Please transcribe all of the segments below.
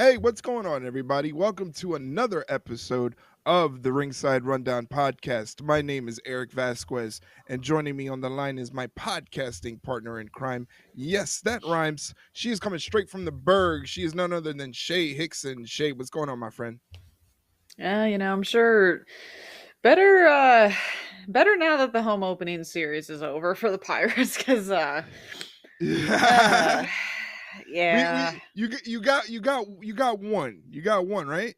Hey, what's going on, everybody? Welcome to another episode of the Ringside Rundown podcast. My name is Eric Vasquez, and joining me on the line is my podcasting partner in crime. Yes, that rhymes. She is coming straight from the Berg. She is none other than Shay Hickson. Shay, what's going on, my friend? Yeah, I'm sure better better now that the home opening series is over for the Pirates cuz uh yeah. you got one. You got one, right?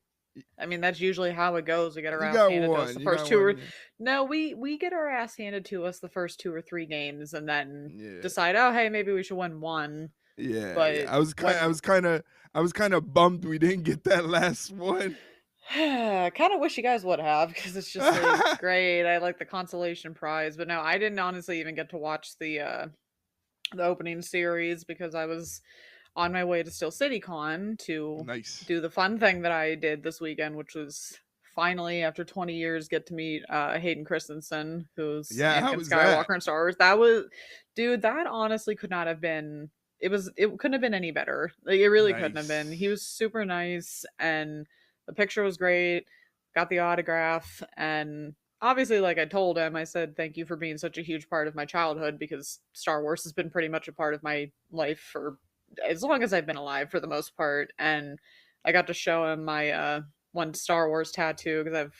I mean that's usually how it goes. We get our You ass got handed to us one. the You first got two one. or Yeah. no, we get our ass handed to us the first two or three games and then Yeah. decide, "Oh, hey, maybe we should win one." Yeah. But I when was kind of bummed we didn't get that last one. kind of wish you guys would have because it's just like great. I like the consolation prize, but no, I didn't honestly even get to watch the opening series because I was on my way to Steel City Con to Nice. do the fun thing that I did this weekend, which was finally after 20 years get to meet Hayden Christensen, who's Yeah, how Anakin was that? Skywalker in Star Wars. That was, dude, that honestly could not have been. It couldn't have been any better. Like it really couldn't have been. He Nice. was super nice, and the picture was great. Got the autograph, and obviously, like I told him, I said thank you for being such a huge part of my childhood because Star Wars has been pretty much a part of my life for as long as I've been alive for the most part. And I got to show him my one Star Wars tattoo because I have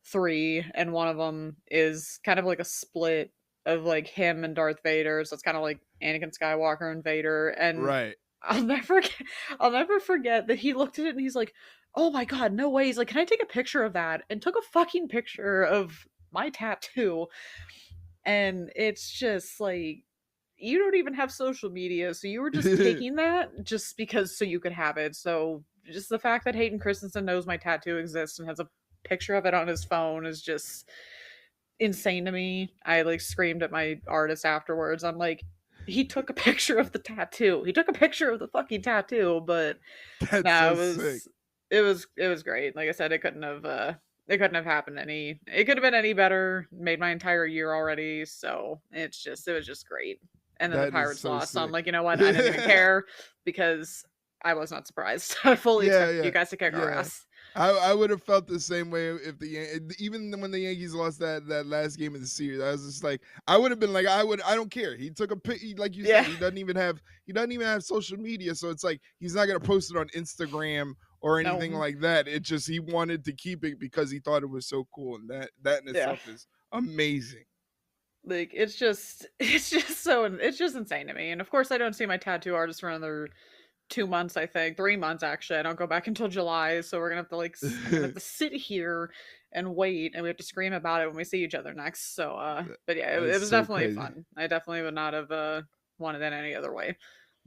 three, and one of them is kind of like a split of like him and Darth Vader. So it's kind of like Anakin Skywalker and Vader. And Right. I'll never, I'll never forget that he looked at it and he's like, "Oh my god, no way!" He's like, "Can I take a picture of that?" And took a fucking picture of my tattoo. And it's just like you don't even have social media, so you were just taking that just because so you could have it. So just the fact that Hayden Christensen knows my tattoo exists and has a picture of it on his phone is just insane to me. I like screamed at my artist afterwards. I'm like, he took a picture of the tattoo. He took a picture of the fucking tattoo, but That's no, so sick. it was great. Like I said, it couldn't have happened any it could have been any better. Made my entire year already, so it was just great. And then the That is Pirates so lost. So I'm sick. like, you know what? I didn't even care because I was not surprised. I fully Yeah, expected you yeah, guys to kick our yeah. ass. I would have felt the same way if even when the Yankees lost that last game of the series. I was just like, I would have been like, I don't care. He took a pic, like you said, Yeah. he doesn't even have social media, so it's like he's not gonna post it on Instagram or anything No. like that. It just he wanted to keep it because he thought it was so cool, and that in Yeah. itself is amazing. Like it's just insane to me. And of course I don't see my tattoo artist for another 2 months, I think 3 months actually. I don't go back until July, so we're gonna have to like I'm gonna have to sit here and wait, and we have to scream about it when we see each other next. So but yeah, That it is was so definitely crazy. fun. I definitely would not have wanted it any other way.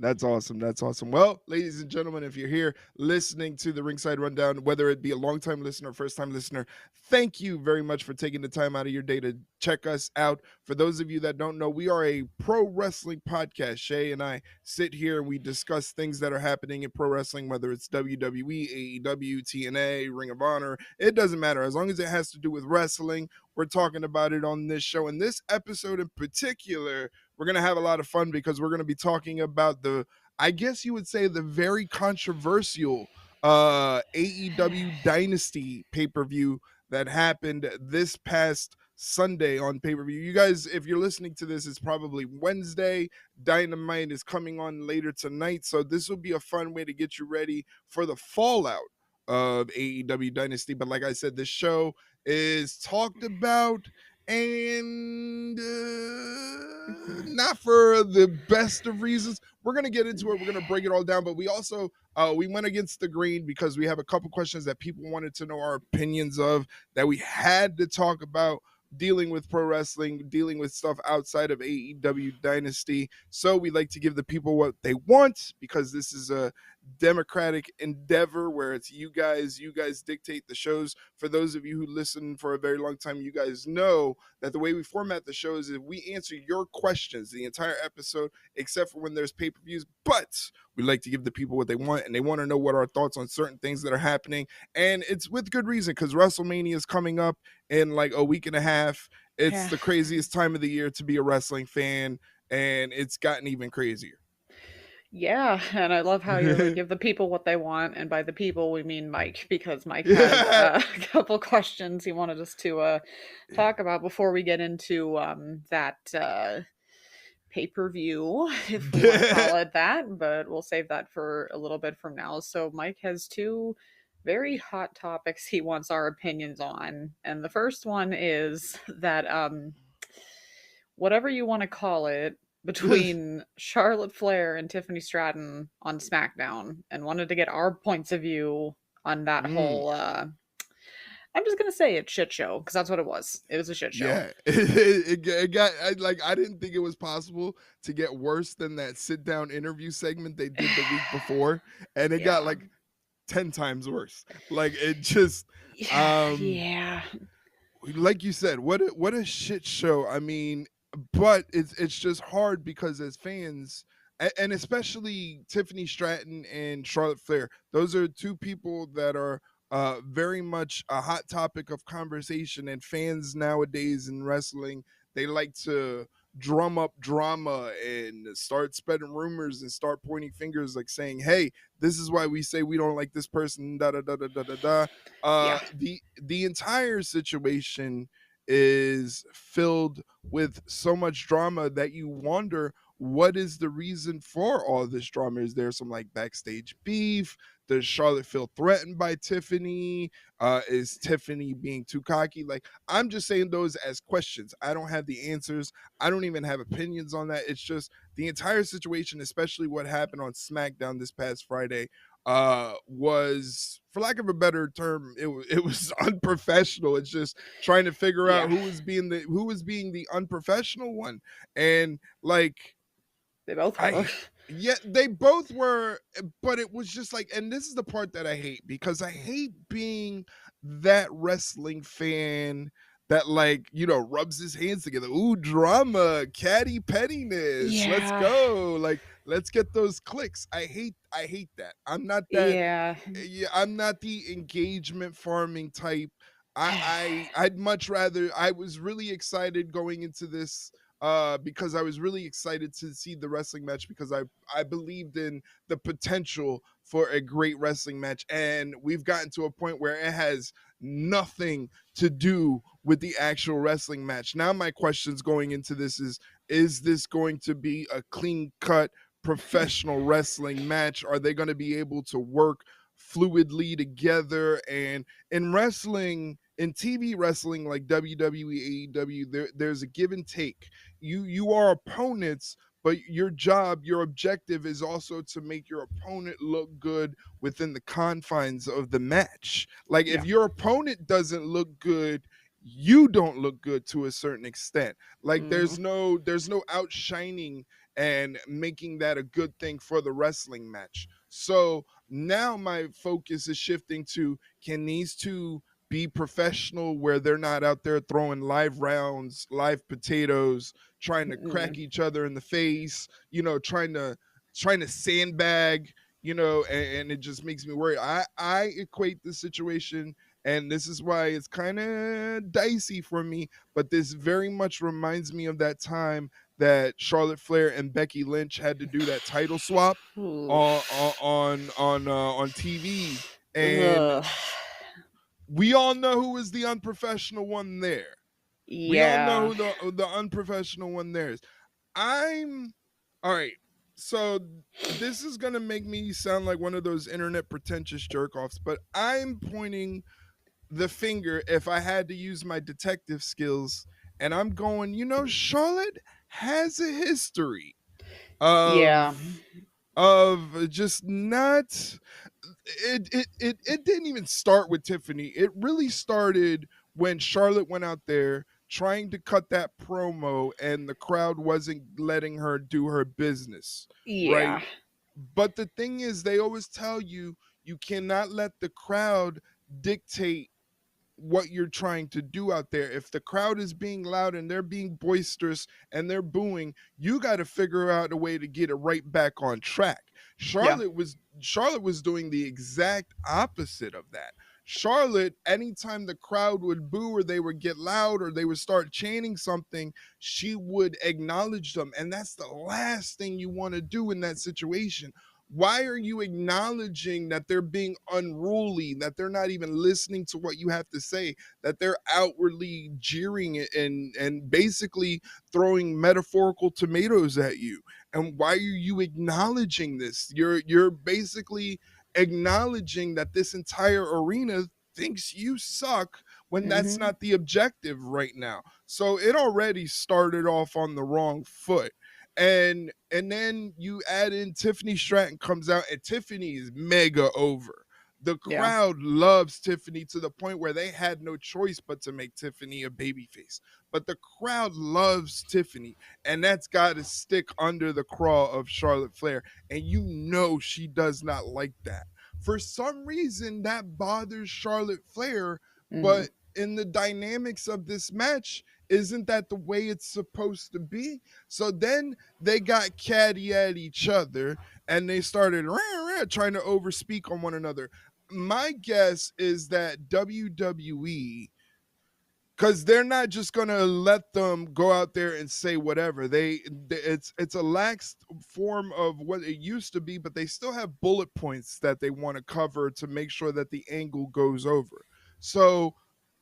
That's awesome. That's awesome. Well, ladies and gentlemen, if you're here listening to the Ringside Rundown, whether it be a long-time listener or first-time listener, thank you very much for taking the time out of your day to check us out. For those of you that don't know, we are a pro wrestling podcast. Shay and I sit here and we discuss things that are happening in pro wrestling, whether it's WWE, AEW, TNA, Ring of Honor. It doesn't matter. As long as it has to do with wrestling, we're talking about it on this show. And this episode in particular, we're going to have a lot of fun because we're going to be talking about I guess you would say, the very controversial AEW Dynasty pay-per-view that happened this past Sunday on pay-per-view. You guys, if you're listening to this, it's probably Wednesday. Dynamite is coming on later tonight, so this will be a fun way to get you ready for the fallout of AEW Dynasty. But like I said, this show is talked about and not for the best of reasons. We're gonna get into it. We're gonna break it all down, but we also we went against the grain because we have a couple questions that people wanted to know our opinions of that we had to talk about dealing with pro wrestling, dealing with stuff outside of AEW Dynasty. So we like to give the people what they want because this is a democratic endeavor where it's you guys dictate the shows. For those of you who listen for a very long time, you guys know that the way we format the show is we answer your questions the entire episode except for when there's pay-per-views, but we like to give the people what they want, and they want to know what our thoughts on certain things that are happening, and it's with good reason because WrestleMania is coming up in like a week and a half. It's Yeah. the craziest time of the year to be a wrestling fan, and it's gotten even crazier. Yeah, and I love how you're like, give the people what they want, and by the people we mean Mike, because Mike had Yeah. a couple questions he wanted us to talk about before we get into that pay-per-view, if we want to call it that, but we'll save that for a little bit from now. So Mike has two very hot topics he wants our opinions on. And the first one is that whatever you want to call it, between Charlotte Flair and Tiffany Stratton on SmackDown, and wanted to get our points of view on that Mm. whole I'm just gonna say it shit show, because that's what it was. It was a shit show. Yeah, it got like I didn't think it was possible to get worse than that sit down interview segment they did the week before, and it got Yeah. like 10 times worse. Like it just, Yeah, um, yeah. like you said, what a shit show. I mean, but it's just hard because as fans, and especially Tiffany Stratton and Charlotte Flair, those are two people that are very much a hot topic of conversation. And fans nowadays in wrestling, they like to drum up drama and start spreading rumors and start pointing fingers, like saying, "Hey, this is why we say we don't like this person." Da da da da da da da. Yeah. The entire situation is filled with so much drama that you wonder what is the reason for all this drama. Is there some like backstage beef? Does Charlotte feel threatened by Tiffany? Is Tiffany being too cocky? Like, I'm just saying those as questions. I don't have the answers. I don't even have opinions on that. It's just the entire situation, especially what happened on SmackDown this past Friday, was, for lack of a better term, it was unprofessional. It's just trying to figure out Yeah. who was being the unprofessional one. And like, They both were. I yeah, they both were, but it was just like, and this is the part that I hate, because I hate being that wrestling fan that, like, rubs his hands together. Ooh, drama, catty pettiness. Let's Yeah. go. Like, let's get those clicks. I hate that. I'm not that. Yeah. Yeah, I'm not the engagement farming type. I'd much rather. I was really excited going into this, because I was really excited to see the wrestling match, because I believed in the potential for a great wrestling match, and we've gotten to a point where it has nothing to do with the actual wrestling match. Now my questions going into this is this going to be a clean cut professional wrestling match? Are they going to be able to work fluidly together? And in wrestling, in TV wrestling like WWE, AEW, there's a give and take. You are opponents, but your objective is also to make your opponent look good within the confines of the match. Like, if Yeah. your opponent doesn't look good, you don't look good to a certain extent. Like, Mhm. there's no outshining and making that a good thing for the wrestling match. So now my focus is shifting to, can these two be professional, where they're not out there throwing live rounds, live potatoes, trying to crack Mm. each other in the face, trying to sandbag, and it just makes me worry. I equate the situation, and this is why it's kind of dicey for me, but this very much reminds me of that time that Charlotte Flair and Becky Lynch had to do that title swap on Oof. on TV, and Ugh. we all know who is the unprofessional one there. We all know Yeah. who the unprofessional one there is. I'm all right. So this is gonna make me sound like one of those internet pretentious jerk offs, but I'm pointing the finger, if I had to use my detective skills, and I'm going, Charlotte has a history Yeah. of just not, it didn't even start with Tiffany. It really started when Charlotte went out there trying to cut that promo, and the crowd wasn't letting her do her business, right? Yeah. But the thing is, they always tell you, you cannot let the crowd dictate what you're trying to do out there. If the crowd is being loud and they're being boisterous and they're booing, you got to figure out a way to get it right back on track. Yeah. Charlotte was doing the exact opposite of that. Charlotte, anytime the crowd would boo or they would get loud or they would start chanting something, she would acknowledge them. And that's the last thing you want to do in that situation. Why are you acknowledging that they're being unruly, that they're not even listening to what you have to say, that they're outwardly jeering it and basically throwing metaphorical tomatoes at you? And why are you acknowledging this? You're basically acknowledging that this entire arena thinks you suck when that's Mm-hmm. not the objective right now. So it already started off on the wrong foot. And then you add in Tiffany Stratton comes out, and Tiffany is mega over. The Yeah. crowd loves Tiffany to the point where they had no choice but to make Tiffany a babyface. But the crowd loves Tiffany, and that's got to stick under the craw of Charlotte Flair. And you know she does not like that. For some reason, that bothers Charlotte Flair, Mm-hmm. but in the dynamics of this match, isn't that the way it's supposed to be? So then they got catty at each other and they started trying to overspeak on one another. My guess is that WWE, because they're not just gonna let them go out there and say whatever. It's a lax form of what it used to be, but they still have bullet points that they want to cover to make sure that the angle goes over. So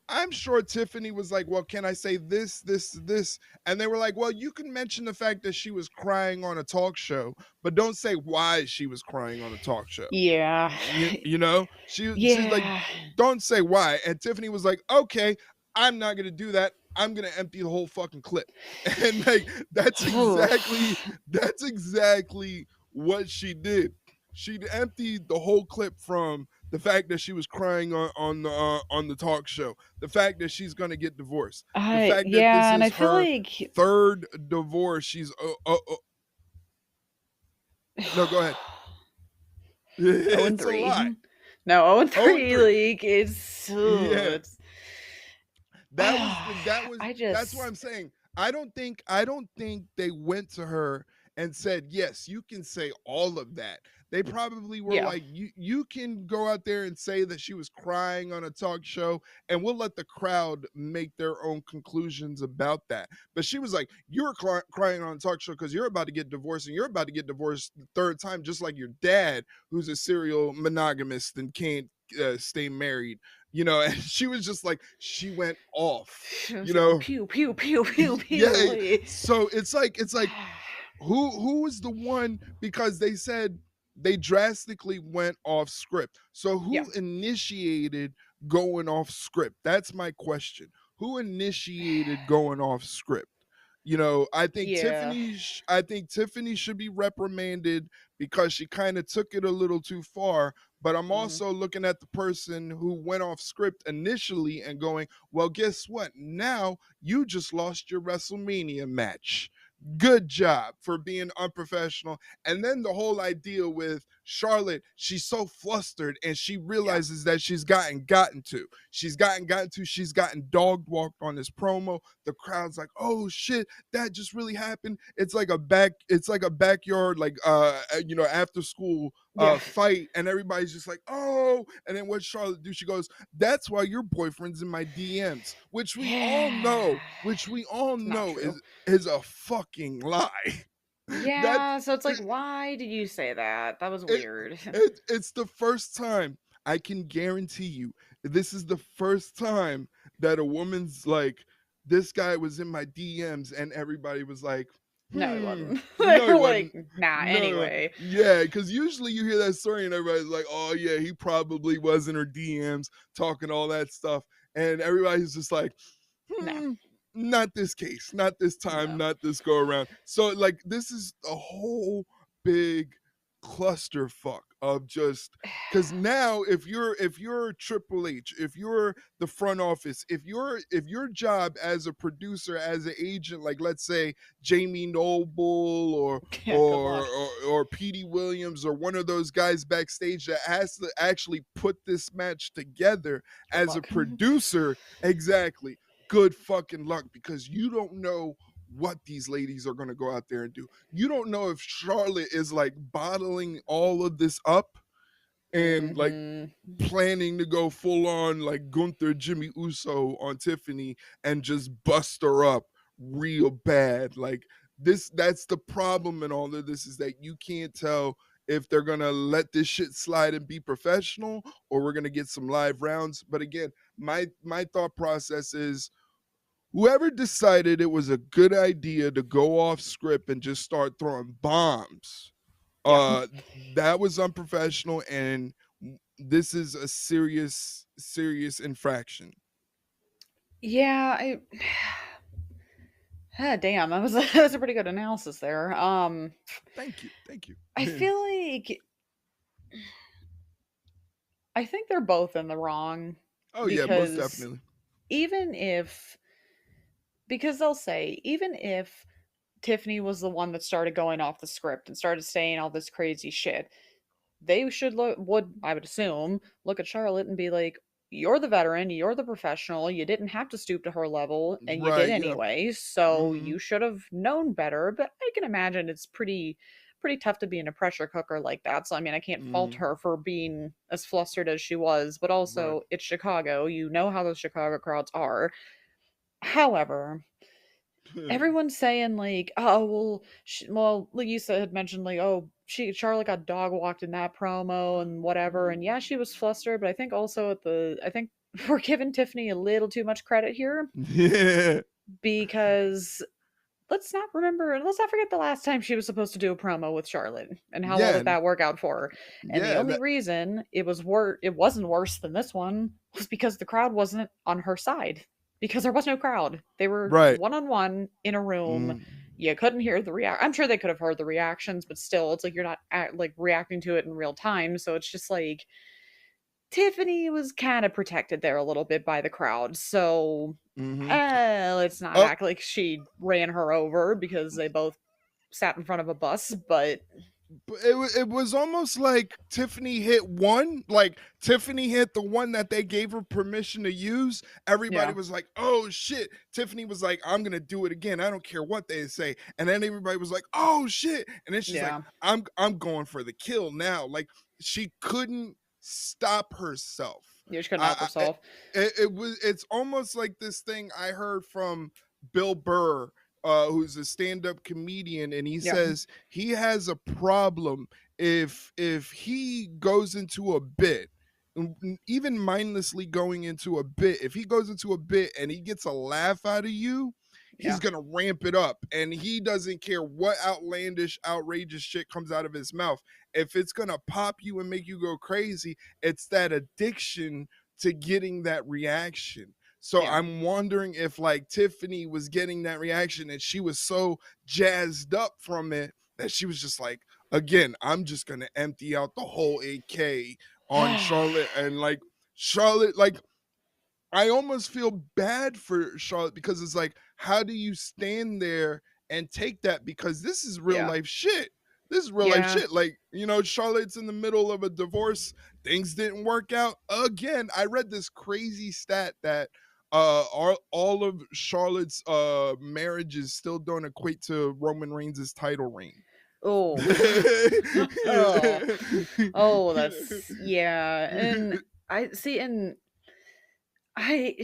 I'm sure Tiffany was like, well, can I say this, this, this? And they were like, well, you can mention the fact that she was crying on a talk show, but don't say why she was crying on a talk show. Yeah. You know, she's like, Yeah. don't say why. And Tiffany was like, okay, I'm not gonna do that. I'm gonna empty the whole fucking clip. And like that's exactly what she did. She emptied the whole clip from the fact that she was crying on the talk show, the fact that she's gonna get divorced, the fact that this Yeah, and I is feel her like third divorce. She's no, go ahead. 0 and It's a lot. 3. No, 0 and Oh and 3. 3. Like it's, Yeah. it's I That's what just I'm saying. I don't think they went to her and said, "Yes, you can say all of that." They probably were yeah. like, "You can go out there and say that she was crying on a talk show, and we'll let the crowd make their own conclusions about that." But she was like, "You're crying on a talk show because you're about to get divorced, and you're about to get divorced the third time, just like your dad, who's a serial monogamist and can't stay married." And she was just like, she went off, It was you going know. pew pew pew pew Yeah. pew. Like, So it's like who was the one, because they said they drastically went off script. So yeah. who initiated going off script? That's my question. Who initiated going off script? I think Yeah. Tiffany should be reprimanded because she kind of took it a little too far. But I'm Mm. also looking at the person who went off script initially and going, well, guess what? Now you just lost your WrestleMania match. Good job for being unprofessional. And then the whole idea with Charlotte, she's so flustered and she Yeah. realizes that she's gotten dog walked on this promo. The crowd's like, oh shit, that just really happened. It's like a backyard, like after school Yeah. fight, and everybody's just like, oh. And then what Charlotte do? She goes, that's why your boyfriend's in my DMs, which we all Yeah. know, It's not true. is a fucking lie. that Yeah, so it's like, why did you say that? That was it, weird. it's the first time, I can guarantee you, this is the first time that a woman's like, this guy was in my DMs, and everybody was like, No, he wasn't. They no, he were like, wasn't. nah, No, anyway. yeah, because usually you hear that story and everybody's like, oh yeah, he probably was in her DMs talking all that stuff, and everybody's just like, No. hmm, not this case, not this time, No. not this go around. So like, this is a whole big clusterfuck of just, because now if you're Triple H, if you're the front office, if your job as a producer, as an agent, like let's say Jamie Noble or Yeah, good or luck. or Petey Williams or one of those guys backstage that has to actually put this match together Good as a luck. producer, exactly, good fucking luck, because you don't know what these ladies are going to go out there and do. You don't know if Charlotte is like bottling all of this up and like Mhm. planning to go full on like Gunther Jimmy Uso on Tiffany and just bust her up real bad. Like that's the problem in all of this is that you can't tell if they're gonna let this shit slide and be professional or we're gonna get some live rounds. But again, my thought process is whoever decided it was a good idea to go off script and just start throwing bombs, Yeah. that was unprofessional and this is a serious infraction. Yeah, I ah, damn, that was that was a pretty good analysis there. Thank you. I feel like I think they're both in the wrong Oh yeah, most because definitely. even if because they'll say even if Tiffany was the one that started going off the script and started saying all this crazy shit, they should would I would assume look at Charlotte and be like, "You're the veteran, you're the professional. You didn't have to stoop to her level, and you did Right, yeah. anyway. So Hmm. you should have known better." But I can imagine it's pretty tough to be in a pressure cooker like that. So I mean, I can't fault Hmm. her for being as flustered as she was. But Right. also, it's Chicago. You know how those Chicago crowds are. However, everyone's saying like, "Oh, well, well, Lisa had mentioned like, oh, she Charlotte got dog walked in that promo and whatever." And yeah, she was flustered, but I think also I think we're giving Tiffany a little too much credit here Yeah. because let's not forget the last time she was supposed to do a promo with Charlotte and how well Yeah. did that work out for her. And the Yeah. only reason it wasn't worse than this one was because the crowd wasn't on her side. Because there was no crowd. They were Right. one on one in a room. Mm, You couldn't hear the react. I'm sure they could have heard the reactions, but still, it's like you're not like reacting to it in real time. So it's just like Tiffany was kind of protected there a little bit by the crowd. So mhm. let's not Oh, act like she ran her over because they both sat in front of a bus, but it was almost like Tiffany hit one, like Tiffany hit the one that they gave her permission to use. Everybody yeah, was like, "Oh shit!" Tiffany was like, "I'm gonna do it again. I don't care what they say." And then everybody was like, "Oh shit!" And then she's like, yeah, "I'm going for the kill now." Like she couldn't stop herself. yeah, she couldn't help I, herself. it's almost like this thing I heard from Bill Burr, who's a stand-up comedian, and he Yeah, says he has a problem if he goes into a bit, even mindlessly going into a bit, if he goes into a bit and he gets a laugh out of you, he's yeah, gonna ramp it up and he doesn't care what outlandish outrageous shit comes out of his mouth. If it's gonna pop you and make you go crazy, it's that addiction to getting that reaction. So yeah. I'm wondering if like Tiffany was getting that reaction and she was so jazzed up from it that she was just like, again, I'm just gonna empty out the whole AK on Charlotte. And like Charlotte, like I almost feel bad for Charlotte because it's like, how do you stand there and take that? Because this is real Yeah, life shit. This is real life yeah. shit. Like, Charlotte's in the middle of a divorce. Things didn't work out. Again, I read this crazy stat that all of Charlotte's marriages still don't equate to Roman Reigns' title reign. Oh, oh, oh. That's yeah. And I see, and I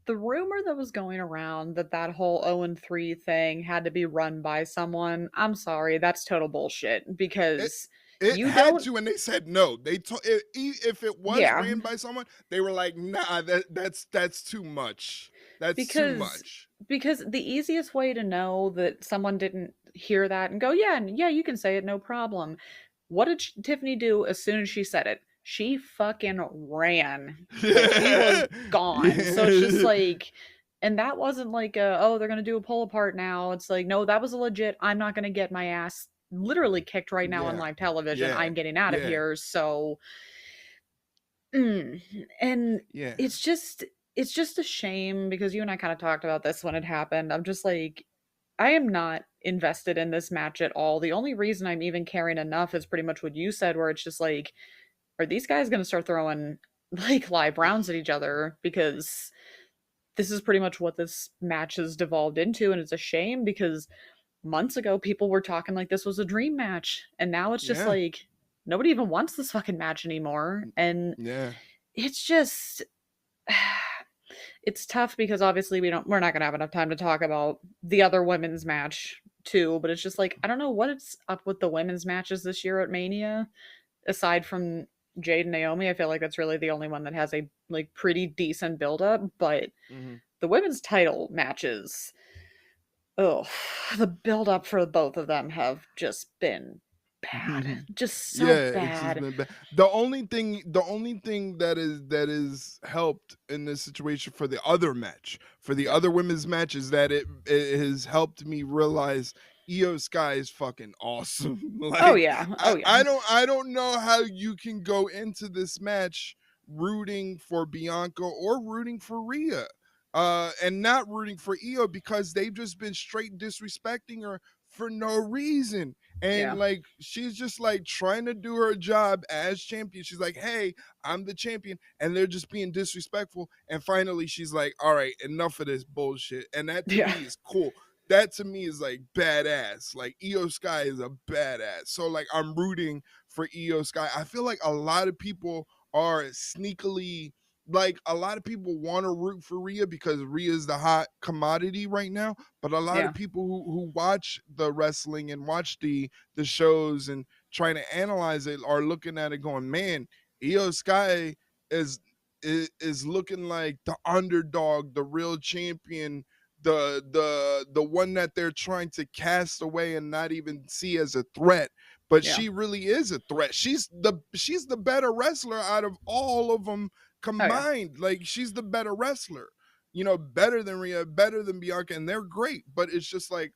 the rumor that was going around that that whole 0 and 3 thing had to be run by someone. I'm sorry, that's total bullshit it because it you had don't. to, and they said no. They told if it was Yeah, ran by someone, they were like, nah, that's too much. That's too because much. the easiest way to know that someone didn't hear that and go, yeah, yeah, you can say it, no problem. What did Tiffany do as soon as she said it? She fucking ran. Like she was gone. So it's just Yeah. like, and that wasn't like oh, they're gonna do a pull apart now. It's like, no, that was a legit, I'm not gonna get my ass literally kicked right now on Yeah. live television. Yeah. I'm getting out of Yeah. here. So and Yeah. it's just it's just a shame because you and I kind of talked about this when it happened. I'm just like, I am not invested in this match at all. The only reason I'm even caring enough is pretty much what you said, where it's just like, are these guys going to start throwing like live rounds at each other? Because this is pretty much what this match has devolved into. And it's a shame because months ago, people were talking like this was a dream match. And now it's just Yeah. like, nobody even wants this fucking match anymore. And Yeah. it's just it's tough because obviously we're not gonna have enough time to talk about the other women's match too, but it's just like I don't know what it's up with the women's matches this year at Mania, aside from Jade and Naomi. I feel like that's really the only one that has a like pretty decent build up, but Hmm. the women's title matches, oh, the build up for both of them have just been bad. Just Yeah, so it's just bad. been bad. The only thing that is helped in this situation for the other match, for the Yeah. other women's match, is that it has helped me realize Io Sky is fucking awesome. Oh Like yeah. Oh yeah. I don't know how you can go into this match rooting for Bianca or rooting for Rhea. And not rooting for Io because they've just been straight disrespecting her for no reason. And Yeah. like she's just like trying to do her job as champion. She's like, "Hey, I'm the champion," and they're just being disrespectful. And finally, she's like, "All right, enough of this bullshit." And that to Yeah. me is cool. That to me is like badass. Like Io Sky is a badass. So like I'm rooting for Io Sky. I feel like a lot of people are sneakily like a lot of people want to root for Rhea because Rhea is the hot commodity right now. But a lot Yeah. of people who watch the wrestling and watch the shows and trying to analyze it are looking at it going, man, Io Sky is is looking like the underdog, the real champion, the one that they're trying to cast away and not even see as a threat. But Yeah. she really is a threat. She's the better wrestler out of all of them Oh yeah. combined. Like she's the better wrestler. You know, better than Rhea, better than Bianca, and they're great. But it's just like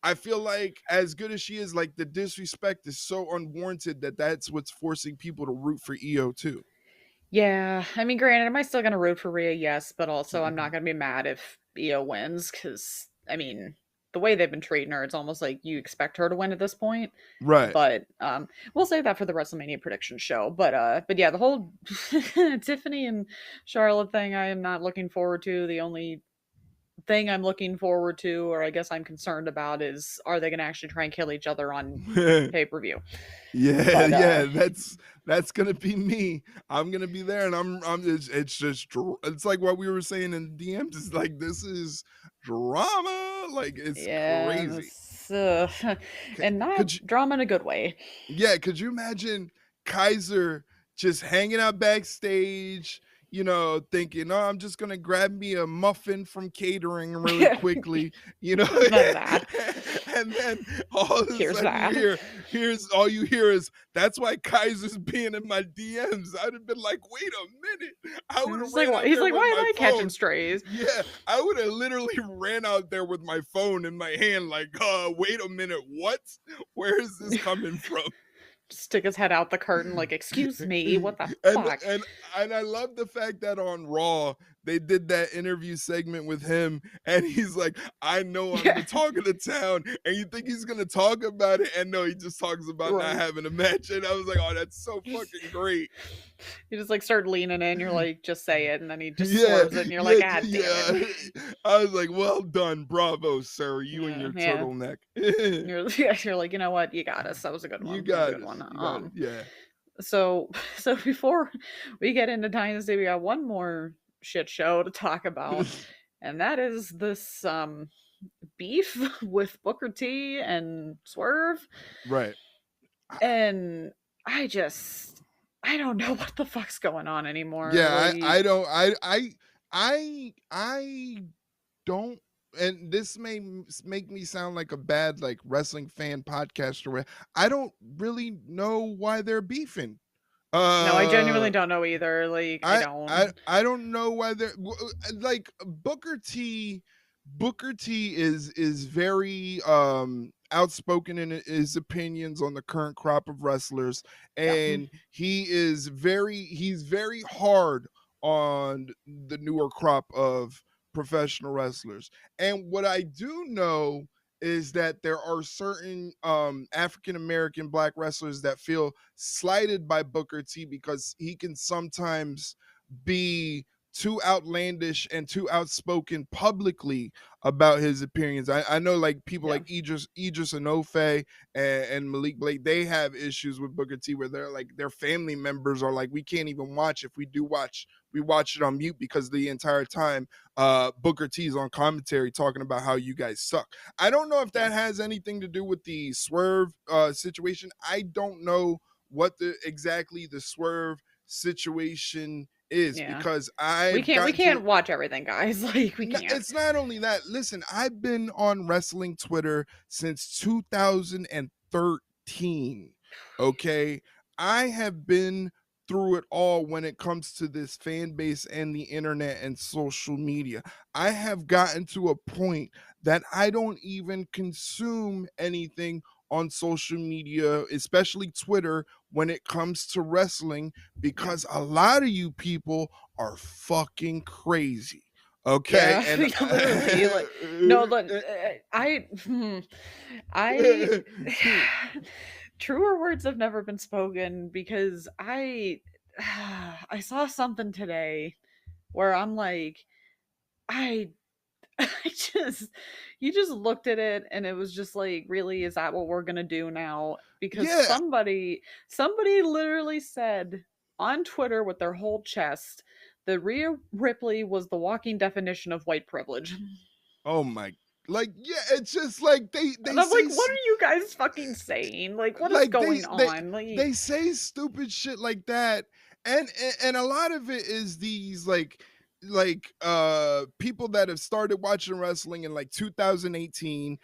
I feel like as good as she is, like the disrespect is so unwarranted that that's what's forcing people to root for EO too. Yeah, I mean, granted, am I still gonna root for Rhea? Yes, but also I'm Mhm. not gonna be mad if Io wins because I mean, the way they've been treating her, it's almost like you expect her to win at this point. Right. But we'll save that for the WrestleMania prediction show. But yeah, the whole Tiffany and Charlotte thing, I am not looking forward to. The only thing I'm looking forward to, or I guess I'm concerned about, is are they gonna actually try and kill each other on pay per view? Yeah, But yeah, that's gonna be me. I'm gonna be there, and it's just it's like what we were saying in DMs. It's like this is drama, like it's yeah, crazy. it's, and not Could you drama in a good way. Yeah, could you imagine Kaiser just hanging out backstage, you know, thinking, "Oh, I'm just gonna grab me a muffin from catering really quickly," you know, None of that. and then all of a Here's sudden that. here's all you hear is, "That's why Kaiser's being in my DMs." I'd have been like, "Wait a minute!" I would have ran out He's there like, with why am my I catching phone. strays? Yeah, I would have literally ran out there with my phone in my hand, like, "Wait a minute, what? Where is this coming from?" Stick his head out the curtain, like, excuse me, what the and fuck? and and I love the fact that on Raw they did that interview segment with him, and he's like, "I know I'm the Yeah, talk of the town," and you think he's gonna talk about it, and no, he just talks about not right. having a match, and I was like, "Oh, that's so Just fucking great." you just like start leaning in, you're like, just say it, and then he just Yeah, swerves it, and you're like, yeah, ah, damn it. yeah. I was like, "Well done, bravo, sir, you and Yeah, your yeah. turtleneck." Yeah, you're like, you know what, you got us. That was a good You one. That was a got good it. one. You got it. Yeah. So so before we get into Dynasty, we got one more shit show to talk about, and that is this beef with Booker T and Swerve. Right. And I just I don't know what the fuck's going on anymore. Yeah, I Like, don't I don't, and this may make me sound like a bad like wrestling fan podcaster. I don't really know why they're beefing. no, I Uh genuinely don't know either. Like, I don't. I don't know why they're like Booker T is very outspoken in his opinions on the current crop of wrestlers, Yeah. and he's very hard on the newer crop of professional wrestlers. And what I do know is that there are certain African American black wrestlers that feel slighted by Booker T because he can sometimes be too outlandish and too outspoken publicly about his opinions. I know like people Yeah. like Idris Enofe and Malik Blake, they have issues with Booker T where they're like their family members are like, we can't even watch. If we do watch, we watch it on mute because the entire time Booker T's on commentary talking about how you guys suck. I don't know if Yeah. that has anything to do with the Swerve situation. I don't know what exactly the Swerve situation is Yeah. because We I've can't we gotten to can't watch everything, guys. Like we can't. it's not only that. Listen, I've been on wrestling Twitter since 2013. Okay. I have been through it all when it comes to this fan base and the internet and social media. I have gotten to a point that I don't even consume anything on social media, especially Twitter, when it comes to wrestling, Yeah. because a lot of you people are fucking crazy. Okay, Yeah, and literally, like, no, look, I truer words have never been spoken because I saw something today where I'm like, I I just you just looked at it and it was just like, really, is that what we're gonna do now? Because yeah. somebody literally said on Twitter with their whole chest that Rhea Ripley was the walking definition of white privilege. Oh my, like yeah, it's just like And they I'm say like, what are you guys fucking saying? Like, what is like going on? they Like, say stupid shit like that, and a lot of it is these like people that have started watching wrestling in like 2018.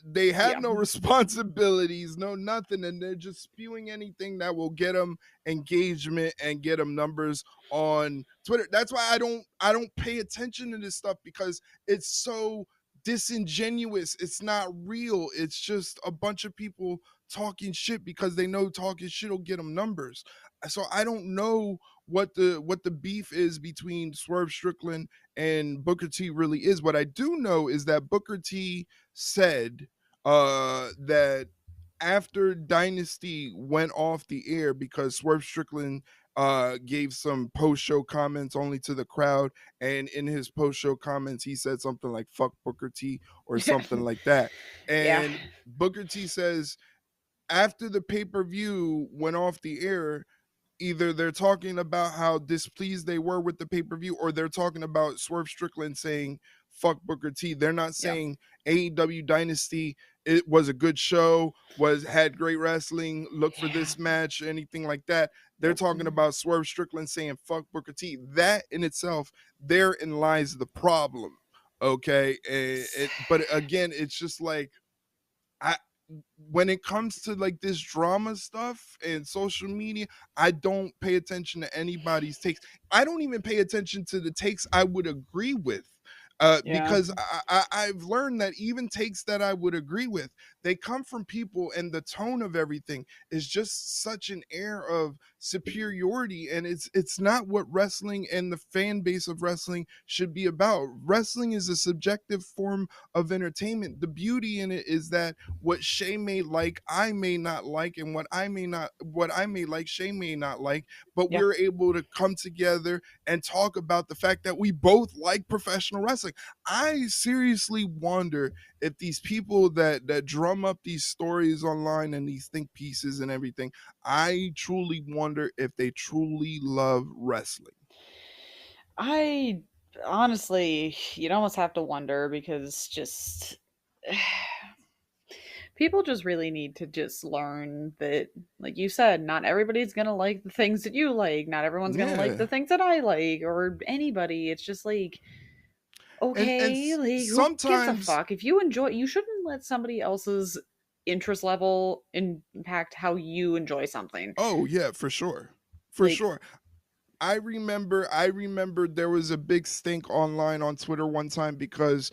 They have yeah, no responsibilities, no nothing, and they're just spewing anything that will get them engagement and get them numbers on Twitter. That's why I don't pay attention to this stuff because it's so disingenuous. It's not real. It's just a bunch of people talking shit because they know talking shit will get them numbers. So I don't know what the beef is between Swerve Strickland and Booker T really is. What I do know is that Booker T said that after Dynasty went off the air because Swerve Strickland gave some post show comments only to the crowd, and in his post show comments he said something like "fuck Booker T" or something like that. yeah, And Booker T says after the pay per view went off the air, either they're talking about how displeased they were with the pay-per-view or they're talking about Swerve Strickland saying fuck Booker T. They're not yeah, saying AEW Dynasty it was a good show, was had great wrestling, look for yeah. this match, anything like that. They're Nope. talking about Swerve Strickland saying fuck Booker T. That in itself, therein lies the problem. Okay. But again, it's just like I when it comes to like this drama stuff and social media, I don't pay attention to anybody's takes. I don't even pay attention to the takes I would agree with. Yeah, Because I've learned that even takes that I would agree with, they come from people, and the tone of everything is just such an air of superiority, and it's not what wrestling and the fan base of wrestling should be about. Wrestling is a subjective form of entertainment. The beauty in it is that what Shay may like, I may not like, and what I may like, Shay may not like, but yeah. we're able to come together and talk about the fact that we both like professional wrestling. I seriously wonder if these people that drum up these stories online and these think pieces and everything, I truly wonder if they truly love wrestling. I honestly, you'd almost have to wonder because just people just really need to just learn that, like you said, not everybody's gonna like the things that you like. Not everyone's gonna like Yeah. the things that I like, or anybody. It's just like, And okay, like who gives a sometimes, fuck? If you enjoy, you shouldn't let somebody else's interest level impact how you enjoy something. oh yeah, for sure. For Like, sure. I remember there was a big stink online on Twitter one time because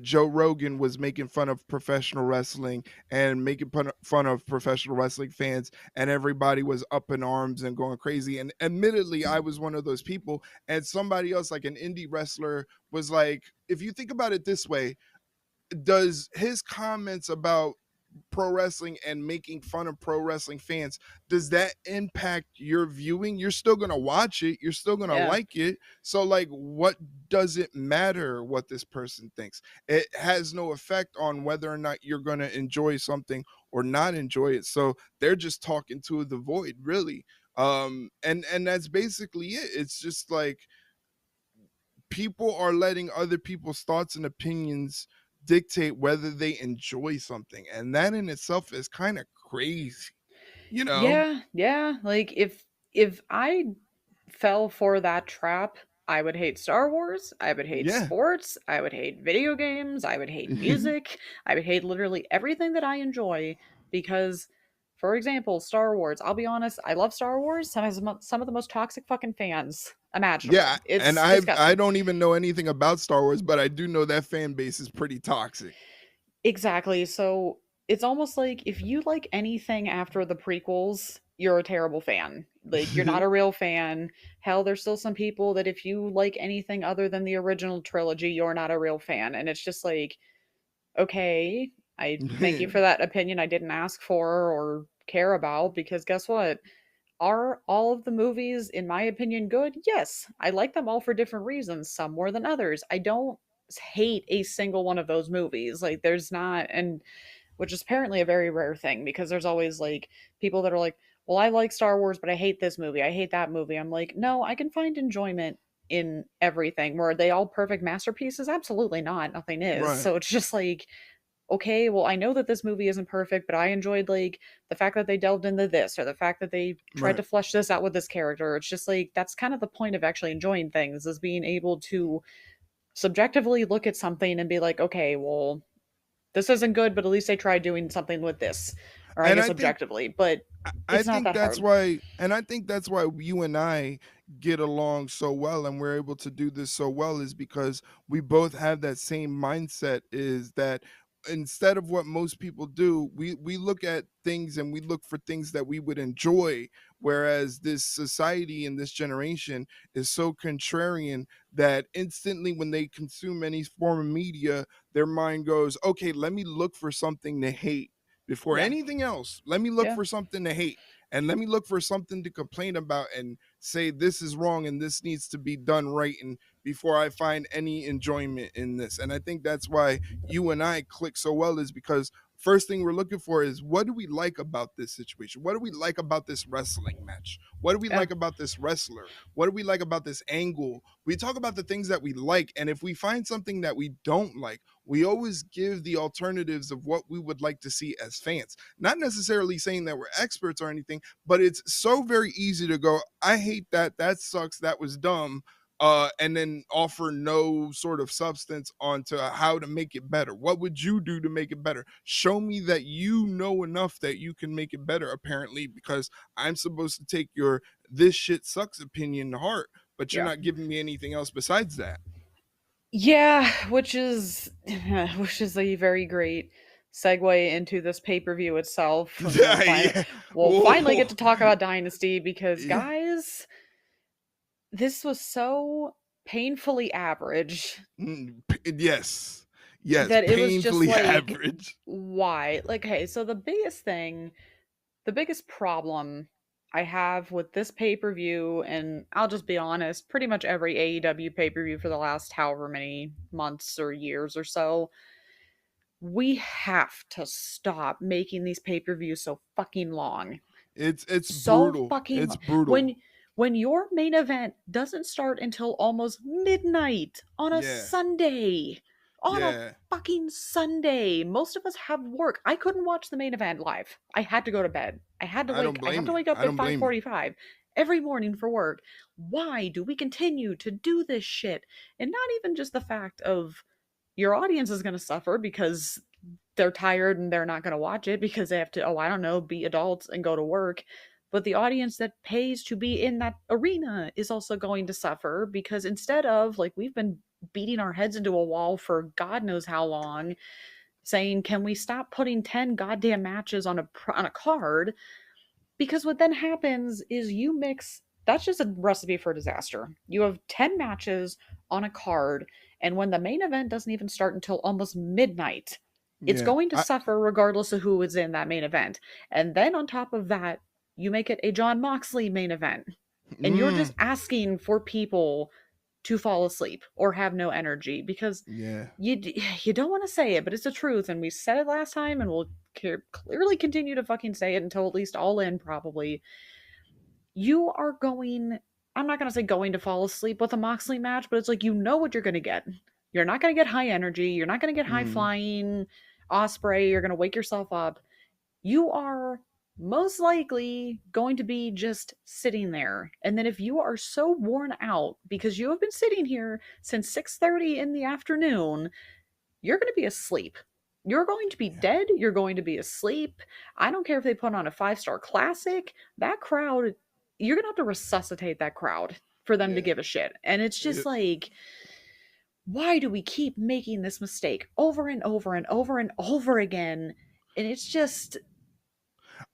Joe Rogan was making fun of professional wrestling and making fun of professional wrestling fans, and everybody was up in arms and going crazy. And admittedly, I was one of those people. And somebody else, like an indie wrestler, was like, if you think about it this way, does his comments about pro wrestling and making fun of pro wrestling fans, does that impact your viewing? You're still going to watch it, you're still going to Yeah. like it. So like what does it matter what this person thinks? It has no effect on whether or not you're going to enjoy something or not enjoy it. So they're just talking to the void, really. And that's basically it. It's just like people are letting other people's thoughts and opinions dictate whether they enjoy something, and that in itself is kind of crazy, you know. Yeah, yeah. Like if I fell for that trap, I would hate Star Wars, I would hate Yeah. sports, I would hate video games, I would hate music, I would hate literally everything that I enjoy because for example, Star Wars, I'll be honest, I love Star Wars, some of the most toxic fucking fans imaginable. Yeah, and It's I disgusting. don't even know anything about Star Wars, but I do know that fan base is pretty toxic. Exactly. So it's almost like if you like anything after the prequels, you're a terrible fan. Like you're not a real fan. Hell, there's still some people that if you like anything other than the original trilogy, you're not a real fan. And it's just like, okay, I thank you for that opinion I didn't ask for or care about because guess what? Are all of the movies, in my opinion, good? Yes. I like them all for different reasons, some more than others. I don't hate a single one of those movies. Like, there's not, and which is apparently a very rare thing because there's always like people that are like, well, I like Star Wars, but I hate this movie. I hate that movie. I'm like, no, I can find enjoyment in everything. Were they all perfect masterpieces? Absolutely not. Nothing is. Right. So it's just like, okay, well, I know that this movie isn't perfect, but I enjoyed like the fact that they delved into this or the fact that they tried Right. to flesh this out with this character. It's just like that's kind of the point of actually enjoying things is being able to subjectively look at something and be like, okay, well, this isn't good, but at least they tried doing something with this. Or I And guess I think objectively, but I it's not think that that's hard. why, and I think that's why you and I get along so well and we're able to do this so well is because we both have that same mindset, is that instead of what most people do, we look at things and we look for things that we would enjoy, whereas this society and this generation is so contrarian that instantly when they consume any form of media, their mind goes, okay, let me look for something to hate before Yeah. anything else. Let me look Yeah. for something to hate, and let me look for something to complain about and say this is wrong and this needs to be done right, and before I find any enjoyment in this. And I think that's why you and I click so well, is because first thing we're looking for is what do we like about this situation? What do we like about this wrestling match? What do we Yeah. like about this wrestler? What do we like about this angle? We talk about the things that we like, and if we find something that we don't like, we always give the alternatives of what we would like to see as fans. Not necessarily saying that we're experts or anything, but it's so very easy to go, I hate that, that sucks, that was dumb, and then offer no sort of substance onto how to make it better. What would you do to make it better? Show me that you know enough that you can make it better, apparently, because I'm supposed to take your this shit sucks opinion to heart, but you're Yeah. not giving me anything else besides that. Yeah, which is which is a very great segue into this pay-per-view itself, and Yeah. we'll finally get Oh, to talk about Dynasty because yeah. guys, this was so painfully average Yes. Yes, that it was just painfully like average. why? Like, hey, so the biggest problem I have with this pay-per-view, and I'll just be honest, pretty much every AEW pay-per-view for the last however many months or years or so, we have to stop making these pay-per-views so fucking long. It's So brutal. fucking It's long. brutal. When your main event doesn't start until almost midnight on a Yeah. Sunday. On a Yeah. fucking Sunday. Most of us have work. I couldn't watch the main event live. I had to go to bed. I don't I have blame to you. wake up I at don't blame you. 5:45 every morning for work. Why do we continue to do this shit? And not even just the fact of your audience is going to suffer because they're tired and they're not going to watch it because they have to, oh, I don't know, be adults and go to work. But the audience that pays to be in that arena is also going to suffer because instead of, like, we've been beating our heads into a wall for God knows how long, saying, can we stop putting 10 goddamn matches on a card? Because what then happens is you mix, that's just a recipe for disaster. You have 10 matches on a card, and when the main event doesn't even start until almost midnight, It's Yeah. going to suffer regardless of who is in that main event. And then on top of that, you make it a John Moxley main event. And you're Mm, just asking for people to fall asleep or have no energy because yeah. you don't want to say it, but it's the truth. And we said it last time, and we'll clearly continue to fucking say it until at least All In probably. You are going. I'm not gonna say going to fall asleep with a Moxley match, but it's like you know what you're gonna get. You're not gonna get high energy. You're not gonna get high Mm, flying Osprey. You're gonna wake yourself up. You are most likely going to be just sitting there. And then if you are so worn out because you have been sitting here since 6:30 in the afternoon, you're going to be asleep. You're going to be yeah. dead. You're going to be asleep. I don't care if they put on a 5-star classic. That crowd, you're going to have to resuscitate that crowd for them to Yeah. give a shit. And it's just It, like, why do we keep making this mistake over and over and over and over again? And it's just,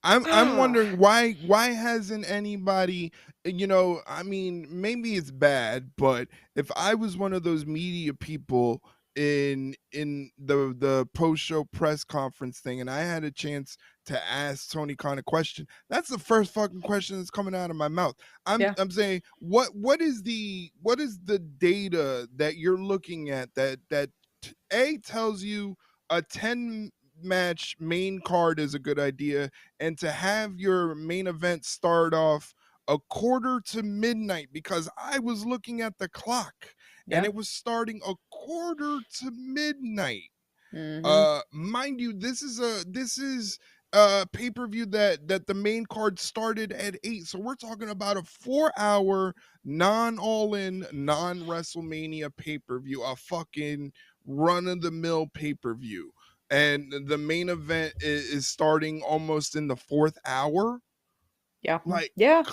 I'm ah, wondering why hasn't anybody, I mean, maybe it's bad, but if I was one of those media people in the post-show press conference thing and I had a chance to ask Tony Khan a question, that's the first fucking question that's coming out of my mouth. yeah, I'm saying what is the data that you're looking at that A tells you a 10 match main card is a good idea, and to have your main event start off a quarter to midnight, because I was looking at the clock and yeah, it was starting a quarter to midnight. mm-hmm, Mind you, this is pay-per-view that the main card started at 8, so we're talking about a 4-hour non all in non WrestleMania pay-per-view, a fucking run-of-the-mill pay-per-view, and the main event is starting almost in the 4th hour. yeah, Like, yeah,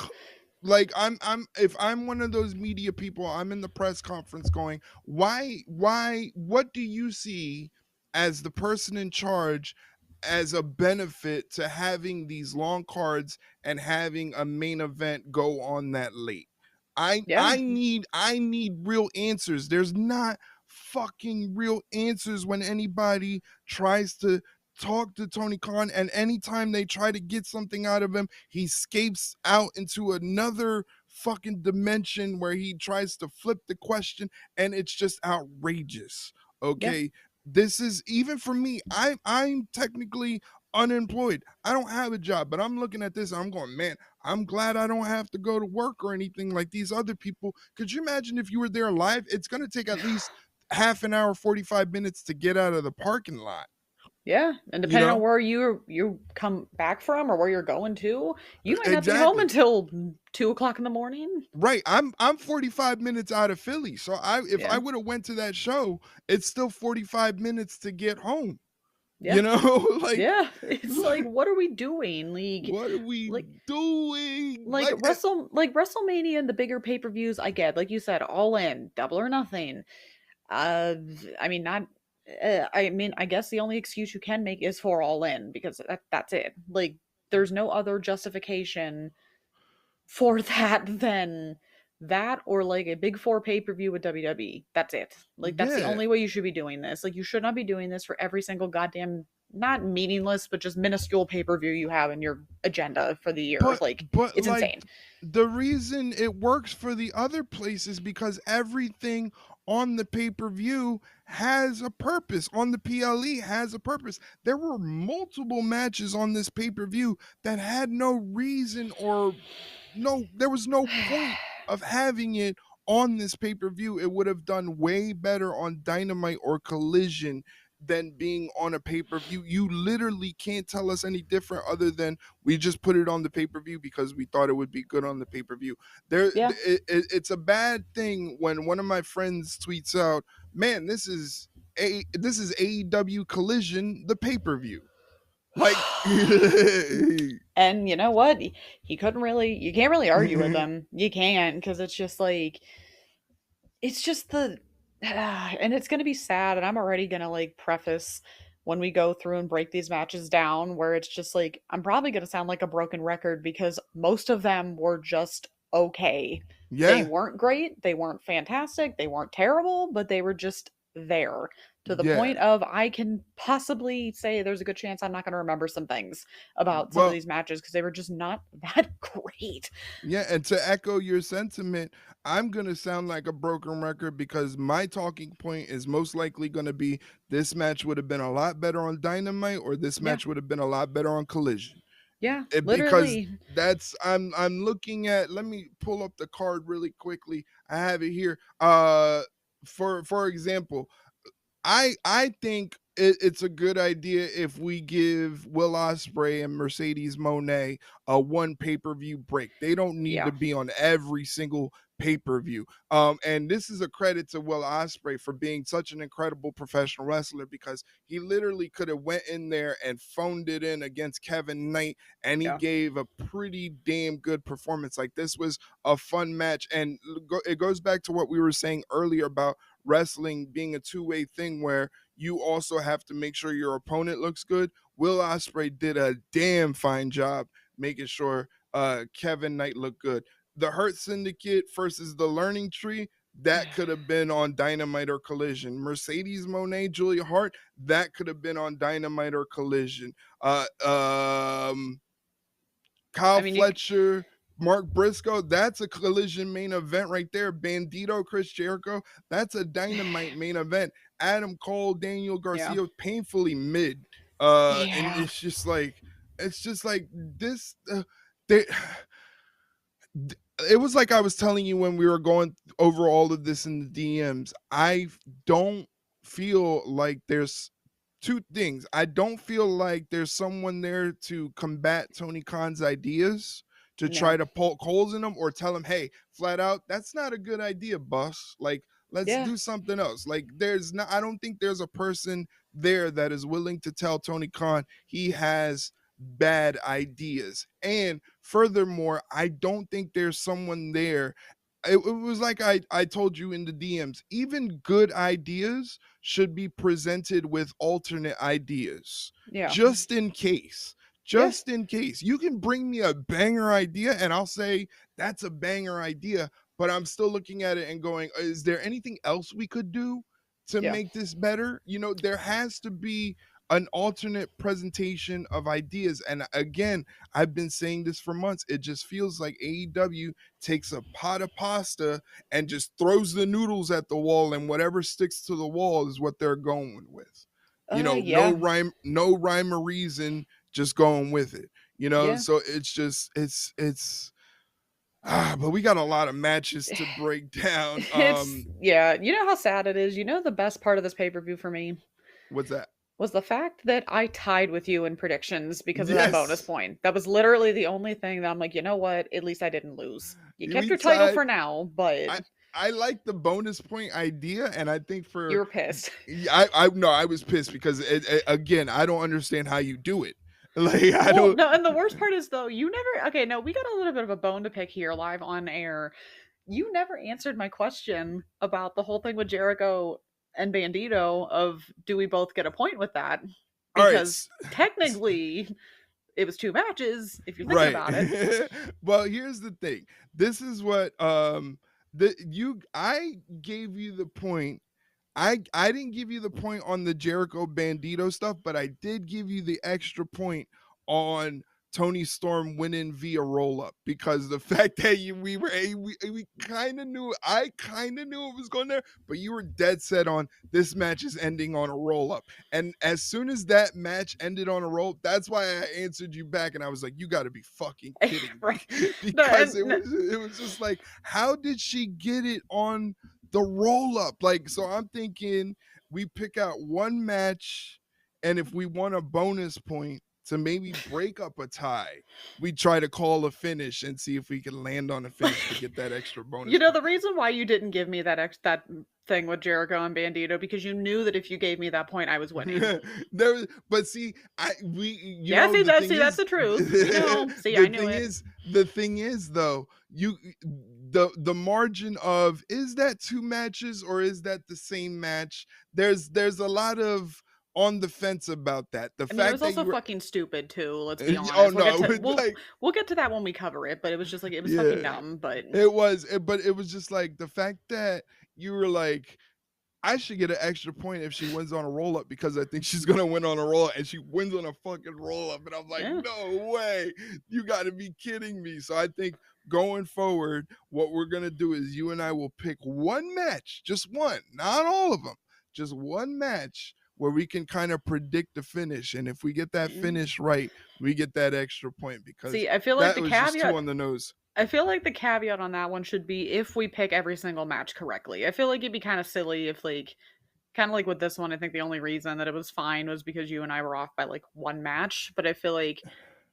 like I'm if I'm one of those media people, I'm in the press conference going, what do you see as the person in charge as a benefit to having these long cards and having a main event go on that late? I yeah, I need I need real answers. There's not fucking real answers when anybody tries to talk to Tony Khan, and anytime they try to get something out of him, he escapes out into another fucking dimension where he tries to flip the question, and it's just outrageous. yeah, Okay. This is, even for me, I'm technically unemployed. I don't have a job, but I'm looking at this, I'm going, man, I'm glad I don't have to go to work or anything like these other people. Could you imagine if you were there live? It's gonna take at least half an hour, 45 minutes to get out of the parking lot, yeah. And you depending on know? where you come back from or where you're going to, you might not be home Exactly. until 2 o'clock in the morning. Right. I'm 45 minutes out of Philly. So if I Yeah, would have went to that show, it's still 45 minutes to get home. yeah, You know, yeah. It's like, like what are we doing? what are we Like, doing? like WrestleMania and the bigger pay per views. I get, like you said, All In, Double or Nothing. Uh, I mean, not. I mean, I guess the only excuse you can make is for All In because that's it. Like, there's no other justification for that than that or like a big four pay-per-view with WWE. That's it. Like that's the Yeah. only way you should be doing this. Like you should not be doing this for every single goddamn not meaningless but just minuscule pay-per-view you have in your agenda for the year. but Like but it's like insane. the reason it works for the other places because everything on the pay-per-view has a purpose, on the PLE has a purpose. There were multiple matches on this pay-per-view that had no reason, or there was no point of having it on this pay-per-view. It would have done way better on Dynamite or Collision than being on a pay-per-view. You literally can't tell us any different other than we just put it on the pay-per-view because we thought it would be good on the pay-per-view. Yeah. It's a bad thing when one of my friends tweets out, "Man, this is AEW Collision, the pay-per-view." Like And you know what? He couldn't really you can't really argue with them. You can't because it's just like it's just the and it's going to be sad and I'm already going to like preface when we go through and break these matches down where it's just like I'm probably going to sound like a broken record because most of them were just okay. They yeah. weren't great, they weren't fantastic, they weren't terrible, but they were just there, to the Yeah. point of I can possibly say there's a good chance I'm not going to remember some things about some of Well, these matches because they were just not that great. yeah, and to echo your sentiment, I'm going to sound like a broken record because my talking point is most likely going to be this match would have been a lot better on Dynamite or this Yeah. match would have been a lot better on Collision. Yeah, Because literally. that's I'm looking at, let me pull up the card really quickly. I have it here. For example, I think it's a good idea if we give Will Ospreay and Mercedes Moné a one pay-per-view break. They don't need to Yeah. be on every single pay-per-view. And this is a credit to Will Ospreay for being such an incredible professional wrestler, because he literally could have went in there and phoned it in against Kevin Knight, and he Yeah. gave a pretty damn good performance. Like, this was a fun match, and it goes back to what we were saying earlier about wrestling being a two-way thing where you also have to make sure your opponent looks good. Will Ospreay did a damn fine job making sure Kevin Knight looked good. The Hurt Syndicate versus the Learning Tree, that could have been on Dynamite or Collision. Mercedes Moné, Julia Hart, that could have been on Dynamite or Collision. I Kyle mean, you Fletcher, Mark Briscoe, that's a Collision main event right there. Bandito, Chris Jericho, that's a Dynamite main event. Adam Cole, Daniel yeah. Garcia, painfully mid. And Yeah. it's just like this. They, it was like I was telling you when we were going over all of this in the DMs. I don't feel like there's two things. I don't feel like there's someone there to combat Tony Khan's ideas, to try No. to poke holes in them or tell him, hey, flat out, that's not a good idea, boss. Like, let's Yeah. do something else. Like, there's not, I don't think there's a person there that is willing to tell Tony Khan he has bad ideas. And furthermore, I don't think there's someone there. It was like I told you in the DMs, even good ideas should be presented with alternate ideas Yeah. just in case. Yeah. Just in case. You can bring me a banger idea and I'll say that's a banger idea, but I'm still looking at it and going, is there anything else we could do to Yeah. make this better? You know, there has to be an alternate presentation of ideas. And again, I've been saying this for months. It just feels like AEW takes a pot of pasta and just throws the noodles at the wall, and whatever sticks to the wall is what they're going with. You know, Yeah. no rhyme or reason, just going with it. You know, Yeah. so it's just but we got a lot of matches to break down. It's yeah. You know how sad it is. You know the best part of this pay-per-view for me What's that? was the fact that I tied with you in predictions because of that bonus Yes, point. That was literally the only thing that I'm like, you know what? At least I didn't lose. You kept we your title tied. for now, but I like the bonus point idea, and I think you for were pissed. I no, I was pissed because again, I don't understand how you do it. Like, I Well, don't. no, and the worst part is though, you never okay, no, we got a little bit of a bone to pick here live on air. You never answered my question about the whole thing with Jericho and Bandito of do we both get a point with that? All right, Because technically it was two matches if you're thinking right. about it. Well, here's the thing. This is what I gave you the point. I didn't give you the point on the Jericho Bandito stuff, but I did give you the extra point on Tony Storm winning via roll up, because the fact that we kind of knew, I kind of knew it was going there, but you were dead set on this match is ending on a roll up. And as soon as that match ended on a roll, that's why I answered you back, and I was like, you got to be fucking kidding Right. me. No, Because and it was just like, how did she get it on the roll up? Like, so I'm thinking we pick out one match, and if we want a bonus point to maybe break up a tie, we try to call a finish and see if we can land on a finish to get that extra bonus you know point. the reason why you didn't give me that thing with Jericho and Bandito because you knew that if you gave me that point I was winning. But see, Yeah, see the that thing see that's is, the truth. We know. See, I knew it. the thing is though, the margin of, is that two matches or is that the same match? There's a lot of on the fence about that. The I mean, it fact was that also you were, fucking stupid too. Let's be oh honest. no, it was like, We'll get to that when we cover it. But it was just like it was fucking yeah, dumb. But but it was just like the fact that you were like, I should get an extra point if she wins on a roll up because I think she's gonna win on a roll up, and she wins on a fucking roll up, and I'm like, Yeah. no way, you got to be kidding me. So I think going forward, what we're gonna do is you and I will pick one match, just one, not all of them, just one match where we can kind of predict the finish, and if we get that Mm. finish right, we get that extra point because See, I feel like that the was just too caveat on the nose. I feel like the caveat on that one should be if we pick every single match correctly. I feel like it'd be kind of silly if like kind of like with this one, I think the only reason that it was fine was because you and I were off by like one match, but I feel like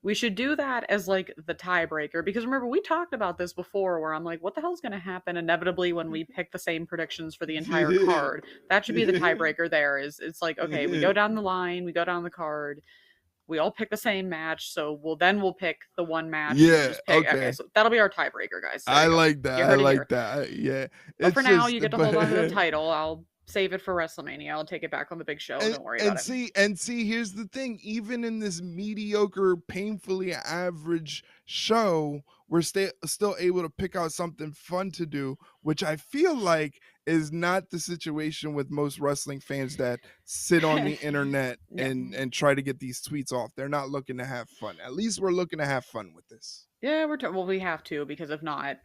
we should do that as like the tiebreaker because remember we talked about this before where I'm like what the hell's going to happen inevitably when we pick the same predictions for the entire card. That should be the tiebreaker there is it's like okay, we go down the line, we go down the card, we all pick the same match, so we'll pick the one match and you'll Yeah, just pick okay, okay. so that'll be our tiebreaker, guys. There I you go. like that. You I heard it like here. that. Yeah. But for It's now, just you get to but hold on to the title. I'll save it for WrestleMania. I'll take it back on the big show. Don't worry about it. and see here's the thing, even in this mediocre, painfully average show, we're still able to pick out something fun to do, which I feel like is not the situation with most wrestling fans that sit on the internet Yeah. and try to get these tweets off. They're not looking to have fun. At least we're looking to have fun with this. Yeah, well, we have to because if not,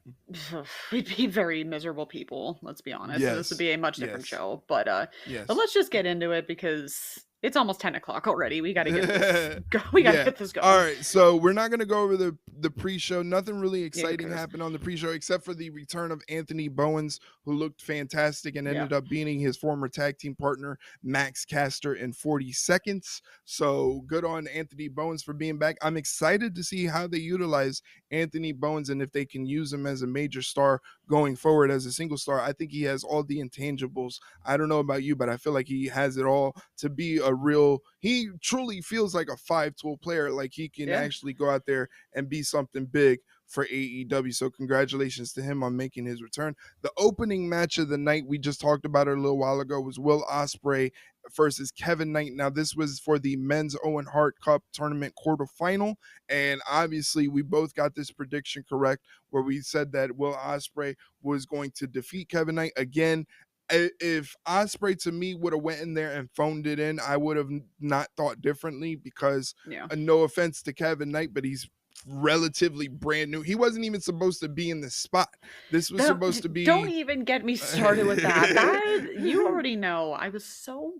we'd be very miserable people. Let's be honest, and this would Yes. be a much different Yes. show. But Yes. let's just get into it because it's almost 10 o'clock already. We got to get this. We got to Yeah. get this All going. right. So we're not gonna go over the pre-show. Nothing really Yeah, who exciting cares? happened on the pre-show except for the return of Anthony Bowens, who looked fantastic and Yeah, ended up beating his former tag team partner Max Caster in 40 seconds. So good on Anthony Bowens for being back. I'm excited to see how they utilize Anthony Bowens and if they can use him as a major star going forward as a single star. I think he has all the intangibles. I don't know about you, but I feel like he has it all to be a real, he truly feels like a five-tool player. Like he can yeah, actually go out there and be something big for AEW. So congratulations to him on making his return. The opening match of the night, we just talked about it a little while ago, was Will Ospreay versus Kevin Knight. Now this was for the men's Owen Hart Cup tournament quarterfinal, and obviously we both got this prediction correct where we said that Will Ospreay was going to defeat Kevin Knight again. If Ospreay to me would have went in there and phoned it in, I would have not thought differently because yeah. no offense to Kevin Knight, but he's relatively brand new. He wasn't even supposed to be in this spot. This was supposed to Don't be even get me started with that. That you already know. I was so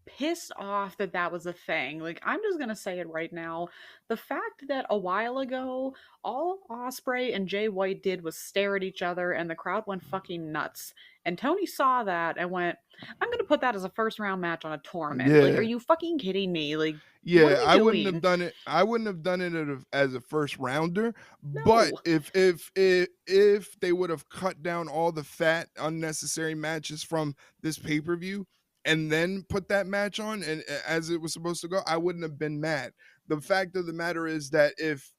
pissed off that that was a thing. Like I'm just gonna say it right now. The fact that a while ago all Osprey and Jay White did was stare at each other and the crowd went fucking nuts. And Tony saw that and went, "I'm gonna put that as a first round match on a tournament." Like, are yeah. you fucking kidding me? Like, what are Yeah, we I wouldn't have doing? done it. I wouldn't have done it as a first rounder. But No. if they would have cut down all the fat, unnecessary matches from this pay per view, and then put that match on, and as it was supposed to go, I wouldn't have been mad. The fact of the matter is that if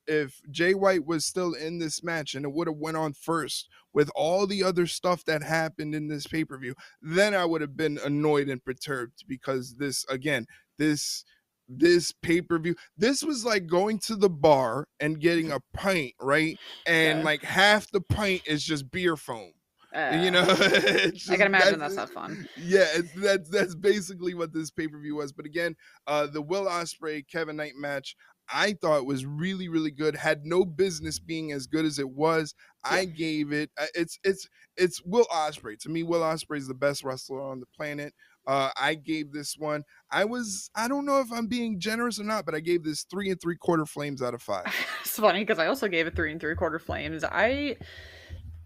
Jay White was still in this match and it would have went on first with all the other stuff that happened in this pay per view, then I would have been annoyed and perturbed because this again this pay-per-view, this was like going to the bar and getting a pint, right? And Yeah. like half the pint is just beer foam. You Uh, know, it's I just can imagine that's not fun. yeah, that's basically what this pay-per-view was. But again, the Will Ospreay Kevin Knight match, I thought was really, really good. Had no business being as good as it was. Yeah. I gave it. It's Will Ospreay. To me, Will Ospreay is the best wrestler on the planet. I gave this one. I don't know if I'm being generous or not, but I gave this 3 3/4 flames out of 5. It's funny because I also gave it 3 3/4 flames.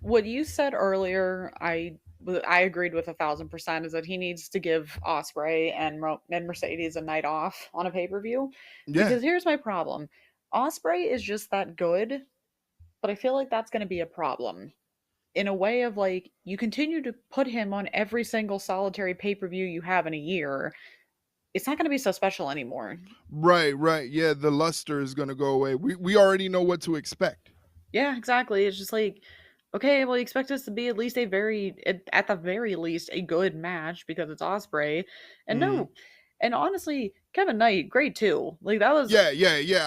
What you said earlier, I agreed with 1,000% is that he needs to give Osprey and Mercedes a night off on a pay per view. Yeah. Because here's my problem: Osprey is just that good, but I feel like that's going to be a problem in a way of like you continue to put him on every single solitary pay per view you have in a year. It's not going to be so special anymore. Right, right. Yeah, the luster is gonna go away. We already know what to expect. Yeah, exactly. It's just like, okay, well, you expect us to be at least at the very least, a good match because it's Osprey, and Mhm. no, and honestly, Kevin Knight, great too. Like that was Yeah.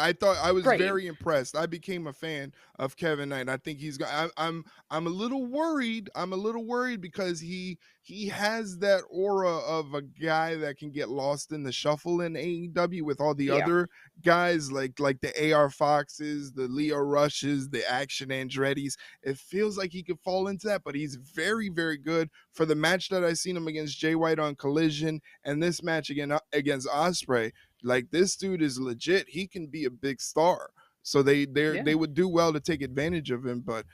I thought I was great. very impressed. I became a fan of Kevin Knight. I think he's got. I'm a little worried. I'm a little worried because he has that aura of a guy that can get lost in the shuffle in AEW with all the Yeah, other guys like the AR Foxes, the Leo Rushes, the Action Andrettis. It feels like he could fall into that, but he's very good. For the match that I seen him against Jay White on Collision and this match again against Osprey, like this dude is legit. He can be a big star. So yeah, they would do well to take advantage of him. But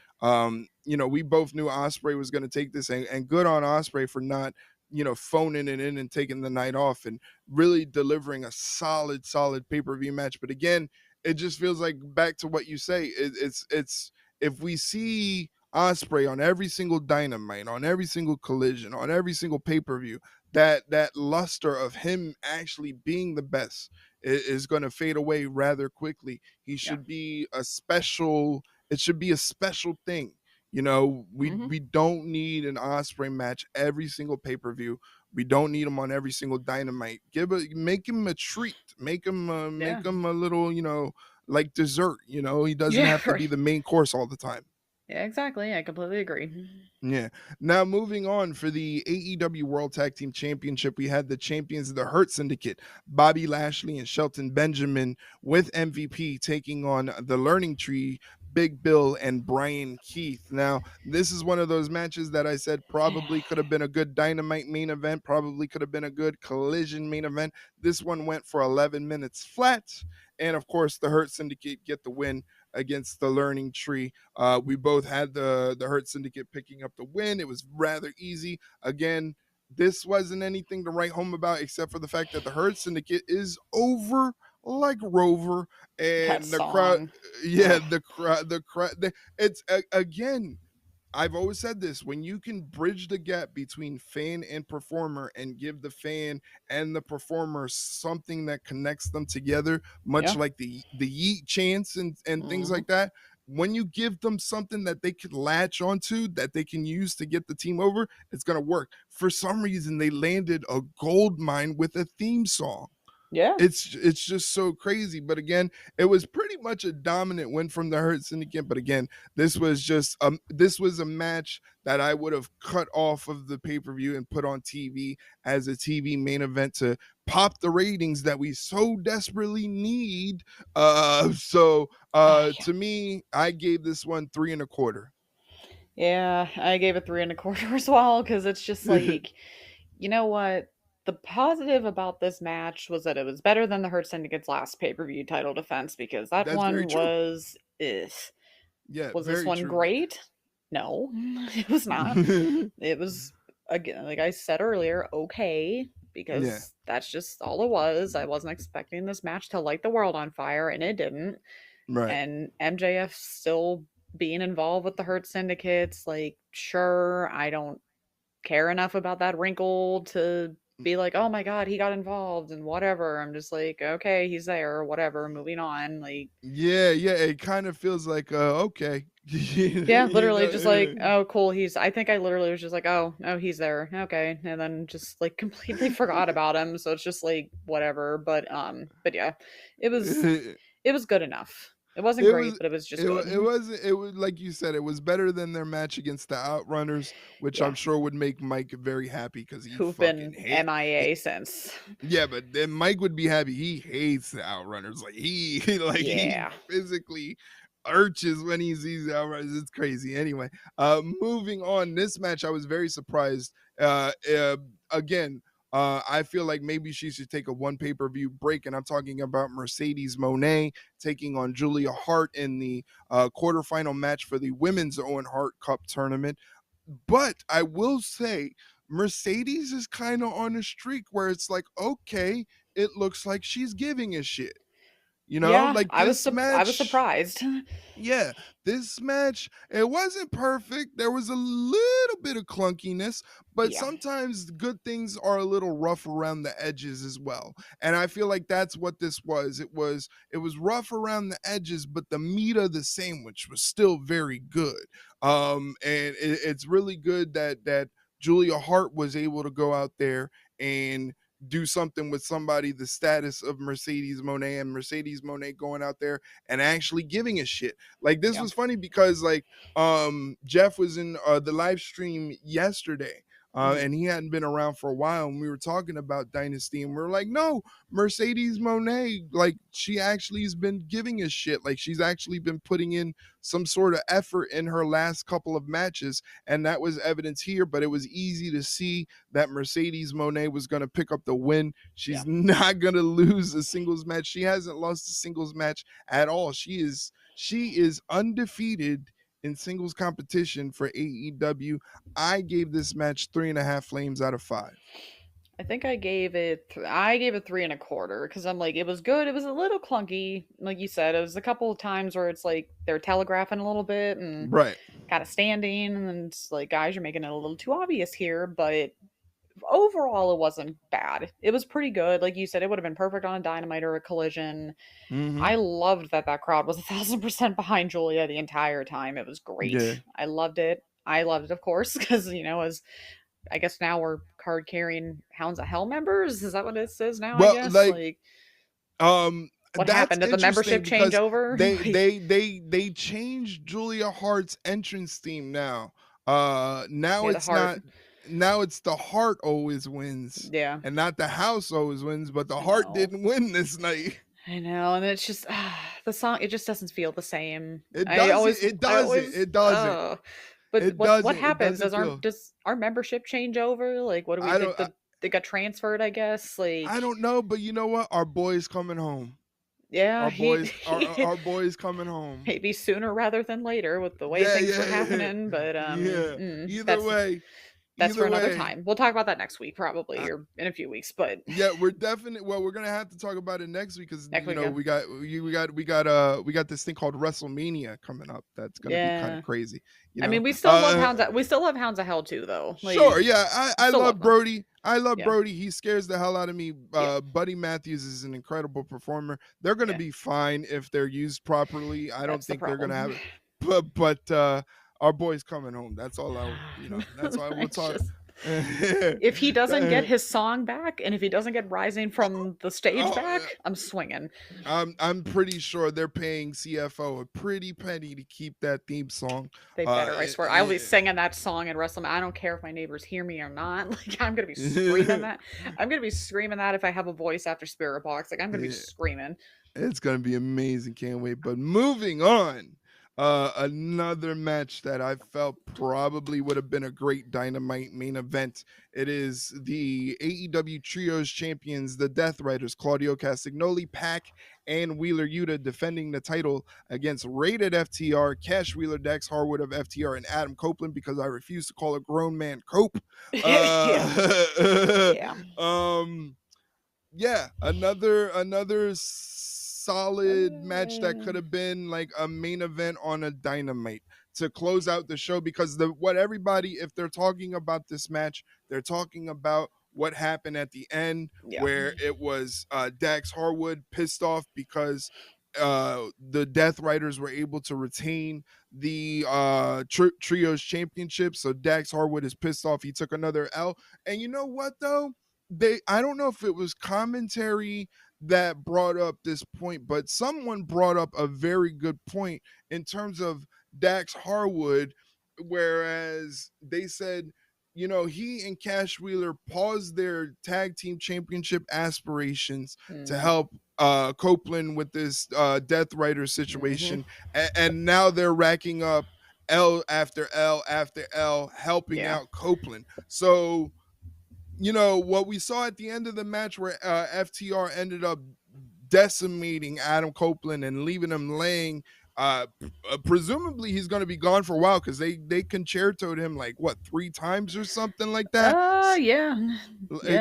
we both knew Osprey was going to take this, and good on Osprey for not phoning it in and taking the night off and really delivering a solid pay-per-view match. But again, it just feels like back to what you say. It's if we see Osprey on every single Dynamite, on every single Collision, on every single pay-per-view, that luster of him actually being the best is going to fade away rather quickly. He yeah. should be a special. It should be a special thing. Hmm. We don't need an Osprey match every single pay per view. We don't need him on every single Dynamite. Make him a treat. Yeah, make him a little like dessert. He doesn't yeah, have to be right. the main course all the time. Yeah, exactly. I completely agree. Yeah. Now moving on for the AEW World Tag Team Championship, we had the champions of the Hurt Syndicate, Bobby Lashley and Shelton Benjamin, with MVP taking on the Learning Tree, Big Bill and Brian Keith. Now, this is one of those matches that I said probably could have been a good Dynamite main event, probably could have been a good Collision main event. This one went for 11 minutes flat. And of course, the Hurt Syndicate get the win against the Learning Tree. We both had the Hurt Syndicate picking up the win. It was rather easy. Again, this wasn't anything to write home about except for the fact that the Hurt Syndicate is over like Rover, That and the crowd. song. Yeah, Ugh. the crowd. It's again. I've always said this: when you can bridge the gap between fan and performer and give the fan and the performer something that connects them together, much Yeah. like the yeet chants and things Hmm. like that, when you give them something that they can latch onto, that they can use to get the team over, it's going to work. For some reason, they landed a gold mine with a theme song. Yeah. It's just so crazy. But again, it was pretty much a dominant win from the Hurt Syndicate. But again, this was a match that I would have cut off of the pay-per-view and put on TV as a TV main event to pop the ratings that we so desperately need. Yeah. To me, I gave this one 3.25. Yeah, I gave it 3.25 as well because it's just like, you know what? The positive about this match was that it was better than the Hurt Syndicate's last pay per view title defense because that That's very one true. was. Ugh. Yeah, Was this very one true. great? No, it was not. It was, again, like I said earlier, okay, Yeah, because that's just all it was. I wasn't expecting this match to light the world on fire, and it didn't. right. And MJF still being involved with the Hurt Syndicates, like, sure, I don't care enough about that wrinkle to be like, oh my god, he got involved and whatever. I'm just like, okay, he's there, whatever, moving on. Like, Yeah, it kind of feels like okay. yeah, you literally just like, know, oh, cool. I think I literally was just like, oh, he's there. Okay. And then just like completely forgot about him. So it's just like, whatever. But yeah, it was, it, it was good enough. It wasn't it great, was but it was just it good. was it was like you said, it was better than their match against the Outrunners, which Yeah. I'm sure would make Mike very happy because he Who've fucking been hate. MIA since. Yeah, but then Mike would be happy. He hates the Outrunners. Like he like he Yeah. physically arches when he sees the Outrunners. It's crazy. Anyway, moving on. This match, I was very surprised. Again, I feel like maybe she should take a one pay-per-view break, and I'm talking about Mercedes Monet taking on Julia Hart in the quarterfinal match for the Women's Owen Hart Cup tournament. But I will say, Mercedes is kind of on a streak where it's like, okay, it looks like she's giving a shit. Yeah, Like this I was match, surprised. yeah, this match, it wasn't perfect. There was a little bit of clunkiness, but Yeah. sometimes good things are a little rough around the edges as well. And I feel like that's what this was. It was rough around the edges, but the meat of the sandwich was still very good. And it's really good that Julia Hart was able to go out there and do something with somebody the status of Mercedes Moné, and Mercedes Moné going out there and actually giving a shit. Like, this Yeah. was funny because like Jeff was in the live stream yesterday. Hmm. And he hadn't been around for a while, and we were talking about Dynasty, and we are like, no, Mercedes Moné, like, she actually has been giving a shit. Like, she's actually been putting in some sort of effort in her last couple of matches, and that was evidence here. But it was easy to see that Mercedes Moné was going to pick up the win. Yeah. She's not going to lose a singles match. She hasn't lost a singles match at all. She is undefeated in singles competition for AEW. I gave this match 3.5 flames out of 5. I think I gave it 3 and a quarter because I'm like, it was good. It was a little clunky, like you said. It was a couple of times where it's like they're telegraphing a little bit and Right. kind of standing, and it's like, guys, you're making it a little too obvious here. But overall, it wasn't bad. It was pretty good. Like you said, it would have been perfect on a Dynamite or a Collision. Mm-hmm. I loved that crowd was 1,000% behind Julia the entire time. It was great. Yeah. I loved it. I loved it, of course, because as I guess now we're card carrying Hounds of Hell members. Is that what it says now? I Well, guess like, like what that's happened? Did the interesting membership change because over? they Like, they they they changed Julia Hart's entrance theme now. Now yeah, the it's heart. not. Now it's the heart always wins, Yeah, and not the house always wins. But the I heart know. didn't win this night. I know, and it's just the song. It just doesn't feel the same. It I doesn't. always, It I doesn't. always, It doesn't. but It what doesn't. It happens? doesn't feel. Does our membership change over? Like, what do we I did? don't. They got transferred, I guess. I Like, don't know, but you know what? Our boy's coming home. yeah, Our he, boys. Our boy's coming home. maybe sooner rather than later with the way Yeah. things were Yeah. happening. But Yeah. Either that's way. that's for Either another way. time. We'll talk about that next week, probably, or in a few weeks. But Yeah, we're definitely. Well, we're gonna have to talk about it next week because next week, yeah. we got this thing called WrestleMania coming up. That's gonna be kind of Yeah. crazy. I mean, we still love Hounds of Hell too, though. Sure. Like, Yeah, I still love love them. Brody. I love Yeah. Brody. He scares the hell out of me. Yeah. Buddy Matthews is an incredible performer. They're gonna Yeah. be fine if they're used properly. I don't That's the think they're gonna have problem. it. But our boy's coming home. That's all that's all we'll It's talk. just if he doesn't get his song back, and if he doesn't get Rising from the stage Oh, back, I'm swinging. I'm pretty sure they're paying CFO a pretty penny to keep that theme song. They better, I swear. I'll be singing that song at WrestleMania. I don't care if my neighbors hear me or not. Like, I'm gonna be screaming that. I'm gonna be screaming that if I have a voice after Spirit Box. Like, I'm gonna be screaming. It's gonna be amazing. Can't wait. But moving on, another match that I felt probably would have been a great Dynamite main event. It is the AEW Trios champions, the Death Riders, Claudio Castagnoli, Pac, and Wheeler Yuta, defending the title against Rated FTR, Cash Wheeler, Dax Harwood of FTR, and Adam Copeland, because I refuse to call a grown man Cope. Yeah. Yeah. Yeah, another solid match that could have been like a main event on a Dynamite to close out the show, because if they're talking about this match, they're talking about what happened at the end, Yeah. where it was Dax Harwood pissed off because the Death Riders were able to retain the Trios championship. So Dax Harwood is pissed off. He took another L. And you know what though? I don't know if it was commentary that brought up this point, but someone brought up a very good point in terms of Dax Harwood, whereas they said, he and Cash Wheeler paused their tag team championship aspirations to help Copeland with this Death Rider situation, and now they're racking up L after L after L, helping out Copeland. So what we saw at the end of the match, where FTR ended up decimating Adam Copeland and leaving him laying, presumably he's going to be gone for a while, because they concertoed him like 3 times or something like that. Yeah.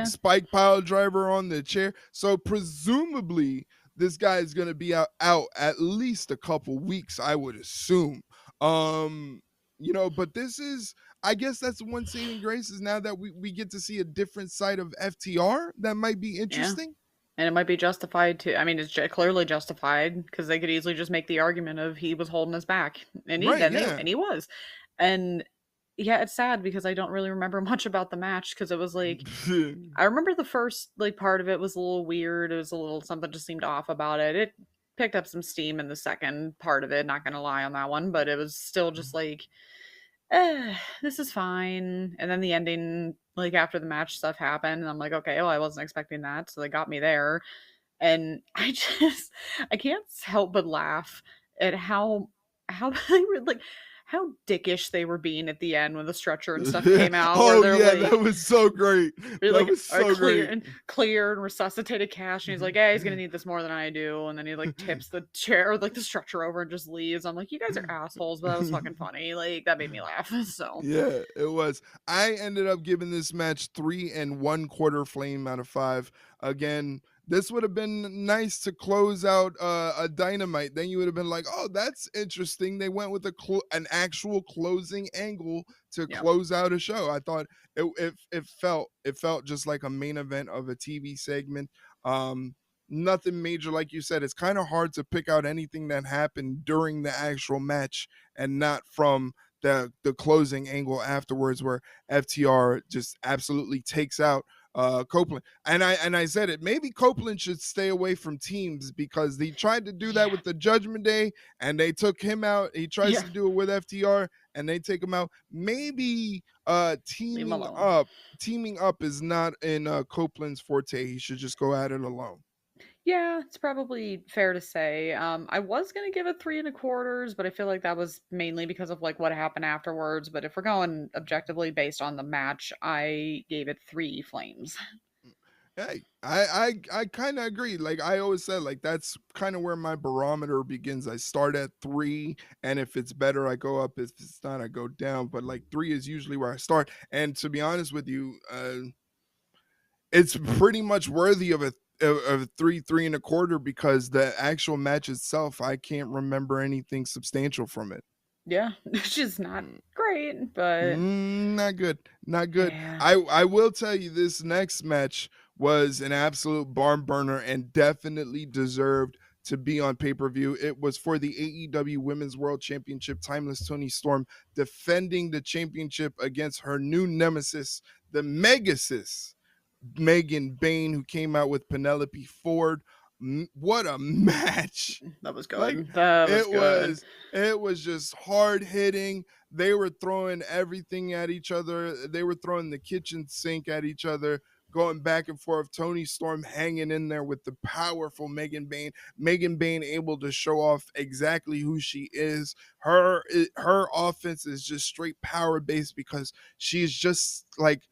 Spike pile driver on the chair. So presumably this guy is going to be out at least a couple weeks, I would assume. But this is, I guess that's one saving grace, is now that we get to see a different side of FTR that might be interesting. Yeah. And it might be justified too. I mean, it's clearly justified, because they could easily just make the argument of he was holding us back, and he was, and Yeah, it's sad because I don't really remember much about the match because it was like I remember the first like part of it was a little weird. It was a little something just seemed off about it. It picked up some steam in the second part of it, not gonna lie on that one, but it was still just like, this is fine. And then the ending, like after the match stuff happened, and I'm like, okay, well, I wasn't expecting that, so they got me there. And I can't help but laugh at how they were like how dickish they were being at the end when the stretcher and stuff came out, where Oh they're yeah, that like, was so great. really That like was so great. clear and resuscitated Cash, and he's like, "Yeah, he's gonna need this more than I do." And then he like tips the chair or like the stretcher over and just leaves. I'm like, "You guys are assholes," but that was fucking funny. Like that made me laugh. So Yeah, it was. I ended up giving this match 3 1/4 flame out of 5. Again, this would have been nice to close out a dynamite. Then you would have been like, "Oh, that's interesting." They went with an actual closing angle to yeah, close out a show. I thought it felt just like a main event of a TV segment. Nothing major, like you said. It's kind of hard to pick out anything that happened during the actual match and not from the closing angle afterwards where FTR just absolutely takes out Copeland. And I said it. Maybe Copeland should stay away from teams because he tried to do that yeah, with the Judgment Day and they took him out. He tries yeah. to do it with FTR and they take him out. Maybe Leave him teaming alone. up is not in Copeland's forte. He should just go at it alone. Yeah, it's probably fair to say. I was gonna give it 3 1/4s, but I feel like that was mainly because of like what happened afterwards. But if we're going objectively based on the match, I gave it 3 flames. Hey, I kind of agree. Like I always said, like that's kind of where my barometer begins. I start at 3, and if it's better, I go up. If it's not, I go down. But like 3 is usually where I start. And to be honest with you, it's pretty much worthy of a 3 3 1/4 because the actual match itself, I can't remember anything substantial from it. Yeah, which is not great, but Not good. Not good. yeah, I will tell you this next match was an absolute barn burner and definitely deserved to be on pay-per-view. It was for the AEW Women's World Championship. Timeless Tony Storm defending the championship against her new nemesis, the Megasis, Megan Bain, who came out with Penelope Ford. What a match. that was Like good. That was it good. was it was just hard hitting. They were throwing everything at each other. They were throwing the kitchen sink at each other, going back and forth. Tony Storm hanging in there with the powerful Megan Bain. Megan Bain able to show off exactly who she is. Her offense is just straight power based because she's just like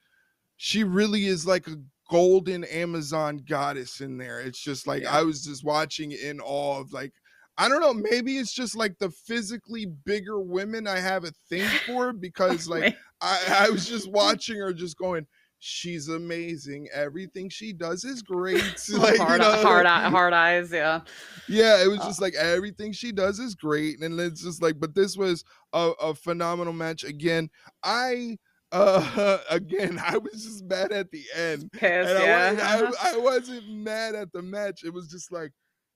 she really is like a golden Amazon goddess in there. It's just like Yeah. I was just watching in awe of like I don't know, maybe it's just like the physically bigger women I have a thing for because like I was just watching her just going, she's amazing. Everything she does is great. Little Like, you know, hard eyes. Yeah. yeah, it was Uh, just like everything she does is great. And it's just like, but this was a phenomenal match. Again, I again, I was just mad at the end. pissed. And Yeah. Uh-huh. I wasn't mad at the match. It was just like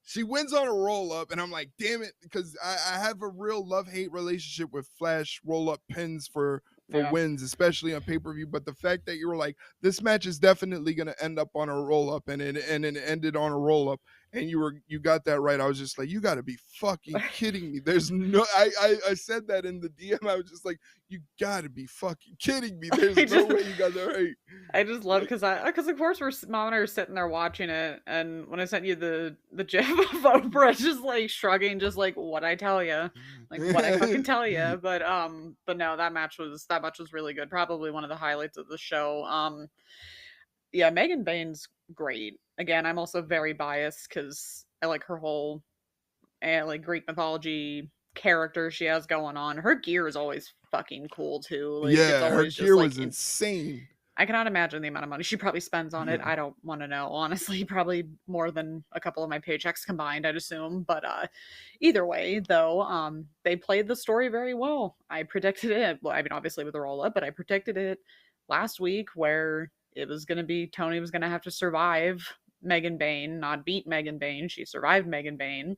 she wins on a roll up, and I'm like, damn it, because I have a real love-hate relationship with Flash roll-up pins for Yeah. wins, especially on pay-per-view. But the fact that you were like, this match is definitely gonna end up on a roll-up, and it ended on a roll-up and you got that right. I was just like, you got to be fucking kidding me. There's no, I said that in the DM. I was just like, you got to be fucking kidding me. There's I no just way you got that right. I just love Like, because of course Mom and I are sitting there watching it, and when I sent you the gif of Oprah just like shrugging, just like what I tell you, like what I fucking tell you. But no, that match was really good. Probably one of the highlights of the show. Yeah, Megan Bain's great. Again, I'm also very biased because I like her whole like Greek mythology character she has going on. Her gear is always fucking cool too. Like it's yeah, her always just gear like was insane. I cannot imagine the amount of money she probably spends on it. I don't want to know, honestly. Probably more than a couple of my paychecks combined, I'd assume. But either way, though, they played the story very well. I predicted it. Well, I mean, obviously with the roll up, but I predicted it last week where it was going to be Tony was going to have to survive Megan Bain, not beat Megan Bain. She survived Megan Bain.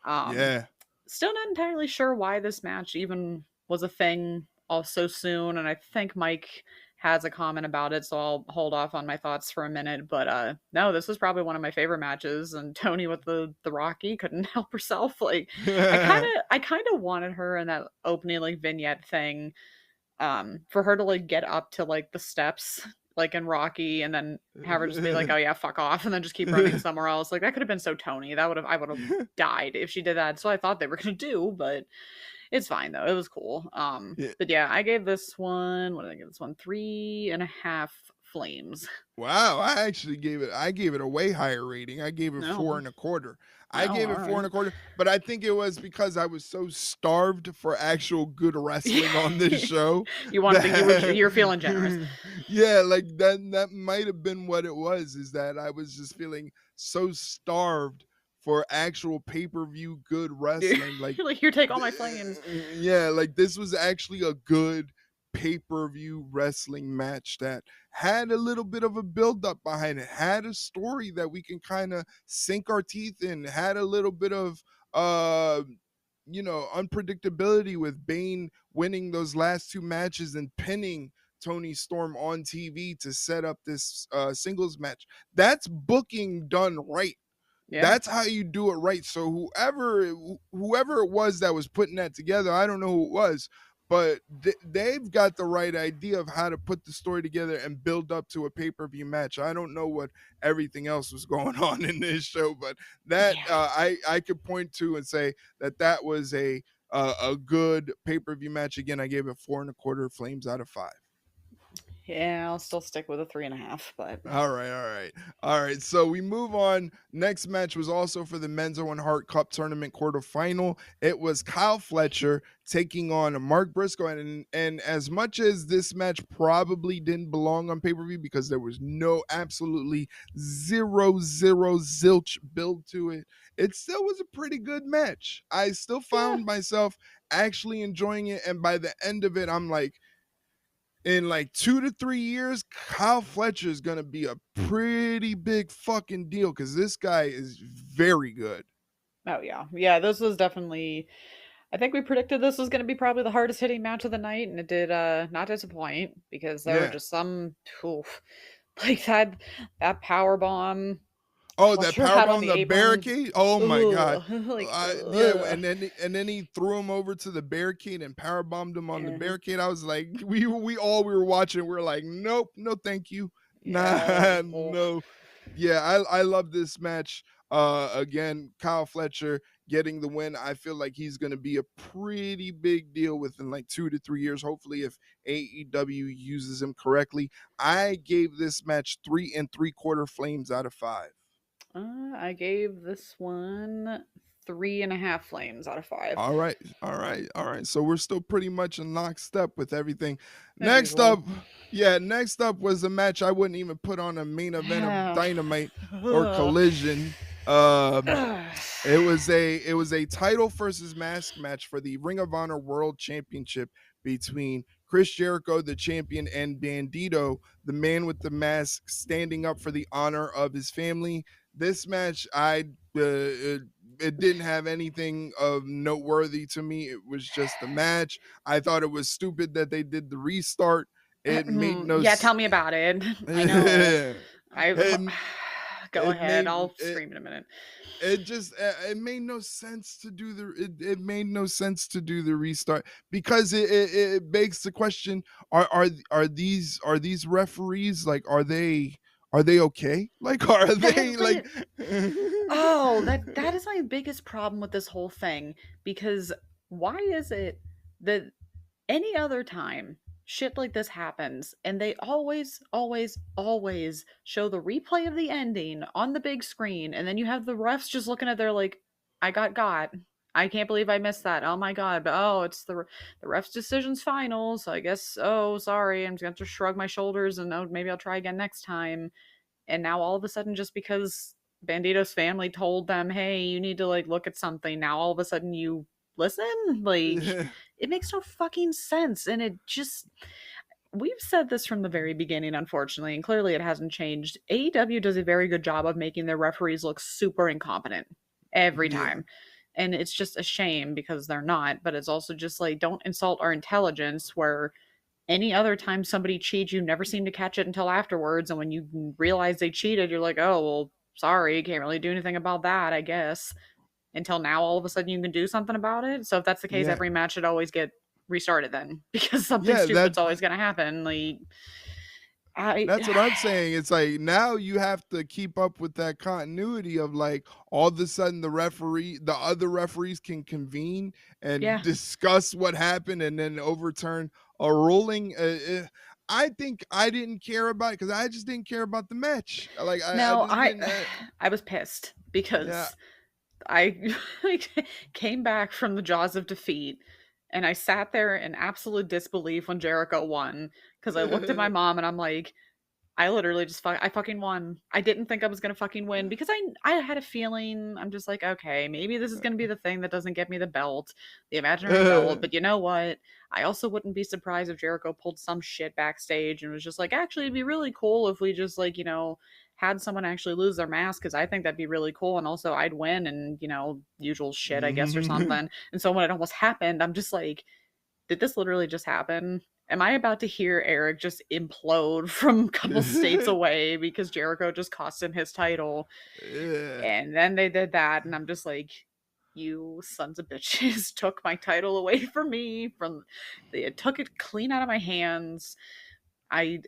Um, Yeah. Still not entirely sure why this match even was a thing all so soon, and I think Mike has a comment about it, so I'll hold off on my thoughts for a minute. But no, this was probably one of my favorite matches, and Tony with the Rocky couldn't help herself. Like I kind of wanted her in that opening like vignette thing, for her to like get up to like the steps like in Rocky and then have her just be like, "Oh yeah, fuck off," and then just keep running somewhere else. Like that could have been so Tony. That would have I would have died if she did that. So I thought they were gonna do, but it's fine though. It was cool. Yeah. But yeah, I gave this one. What did I give this one? 3.5 flames. Wow, I gave it a way higher rating. I gave it four No, and a quarter. I no, gave all it four right. and a quarter, but I think it was because I was so starved for actual good wrestling on this show You wanted to, that you're feeling generous. yeah, like that might have been what it was, is that I was just feeling so starved for actual pay-per-view good You're wrestling. Like like, here, take all my flames. yeah, like this was actually a good pay-per-view wrestling match that had a little bit of a build-up behind it, had a story that we can kind of sink our teeth in, had a little bit of uh unpredictability with Bane winning those last two matches and pinning Tony Storm on TV to set up this singles match. That's booking done right. Yeah. That's how you do it right. So whoever it was that was putting that together, I don't know who it was, but they've got the right idea of how to put the story together and build up to a pay-per-view match. I don't know what everything else was going on in this show, but that Yeah. I could point to and say that was a good pay-per-view match. Again, I gave it 4.25 flames out of 5. Yeah, I'll still stick with a 3.5, but All right. So we move on. Next match was also for the Men's Owen Hart Cup Tournament quarterfinal. It was Kyle Fletcher taking on Mark Briscoe, and as much as this match probably didn't belong on pay per view because there was no absolutely zero zilch build to it, it still was a pretty good match. I still yeah. found myself actually enjoying it, and by the end of it, I'm like, in like 2 to 3 years, Kyle Fletcher is going to be a pretty big fucking deal because this guy is very good. Oh yeah. Yeah, this was definitely I think we predicted this was going to be probably the hardest hitting match of the night, and it did not disappoint because there were Yeah. just some oof, like that power bomb Oh, that Fletcher power had on bomb, the the apron. barricade. Oh my god. Ugh, like Yeah, ugh. and then he threw him over to the barricade and power bombed him on the Yeah. barricade. I was like, we were watching. We are like, nope, no, thank you, Yeah. nah, Oof. no. Yeah, I love this match. Again, Kyle Fletcher getting the win. I feel like he's going to be a pretty big deal within like 2 to 3 years. Hopefully, if AEW uses him correctly. I gave this match 3.75 flames out of 5. I gave this one 3.5 flames out of 5. All right. So we're still pretty much in lockstep with everything. As Next usual. up, yeah, next up was a match I wouldn't even put on a main event of Dynamite or Ugh. Collision. Ugh. It was a title versus mask match for the Ring of Honor World Championship between Chris Jericho, the champion, and Bandito, the man with the mask, standing up for the honor of his family. This match, it didn't have anything of noteworthy to me. It was just a match. I thought it was stupid that they did the restart. It made no Yeah, tell me about it. I know. it, I go it ahead. made I'll it, scream in a minute. it just it made no sense to do it made no sense to do the restart because it begs the question, are these referees, like, are they okay, like, are That they like like oh, that is my biggest problem with this whole thing because why is it that any other time shit like this happens and they always show the replay of the ending on the big screen and then you have the refs just looking at their like I got I can't believe I missed that. Oh my god. But oh, it's the ref's decision's final, so I guess oh sorry, I'm just going to shrug my shoulders and oh maybe I'll try again next time. And now all of a sudden just because Bandito's family told them, "Hey, you need to like look at something." Now all of a sudden you listen? Like it makes no fucking sense and it just we've said this from the very beginning unfortunately and clearly it hasn't changed. AEW does a very good job of making their referees look super incompetent every yeah time. And it's just a shame because they're not, but it's also just like, don't insult our intelligence where any other time somebody cheats, you never seem to catch it until afterwards. And when you realize they cheated, you're like, oh, well, sorry, can't really do anything about that, I guess. Until now, all of a sudden, you can do something about it. So if that's the case, Yeah, every match should always get restarted then because something yeah, stupid's always going to happen. Like, I. that's what I'm saying. It's like now you have to keep up with that continuity of like all of a sudden the other referees can convene and Yeah. discuss what happened and then overturn a ruling. I think I didn't care about it because I just didn't care about the match. Like I No, just I. didn't. I was pissed Yeah. because I came back from the jaws of defeat and I sat there in absolute disbelief when Jericho won because I looked at my mom and I'm like, I literally just I fucking won. I didn't think I was gonna fucking win because I had a feeling. I'm just like, okay, maybe this is gonna be the thing that doesn't get me the belt, the imaginary belt. But you know what? I also wouldn't be surprised if Jericho pulled some shit backstage and was just like, actually, it'd be really cool if we just like had someone actually lose their mask because I think that'd be really cool and also I'd win and usual shit I guess or something. And so when it almost happened, I'm just like, did this literally just happen? Am I about to hear Erik just implode from a couple states away because Jericho just cost him his title? Yeah. And then they did that, and I'm just like, you sons of bitches took my title away from me. They took it clean out of my hands. I,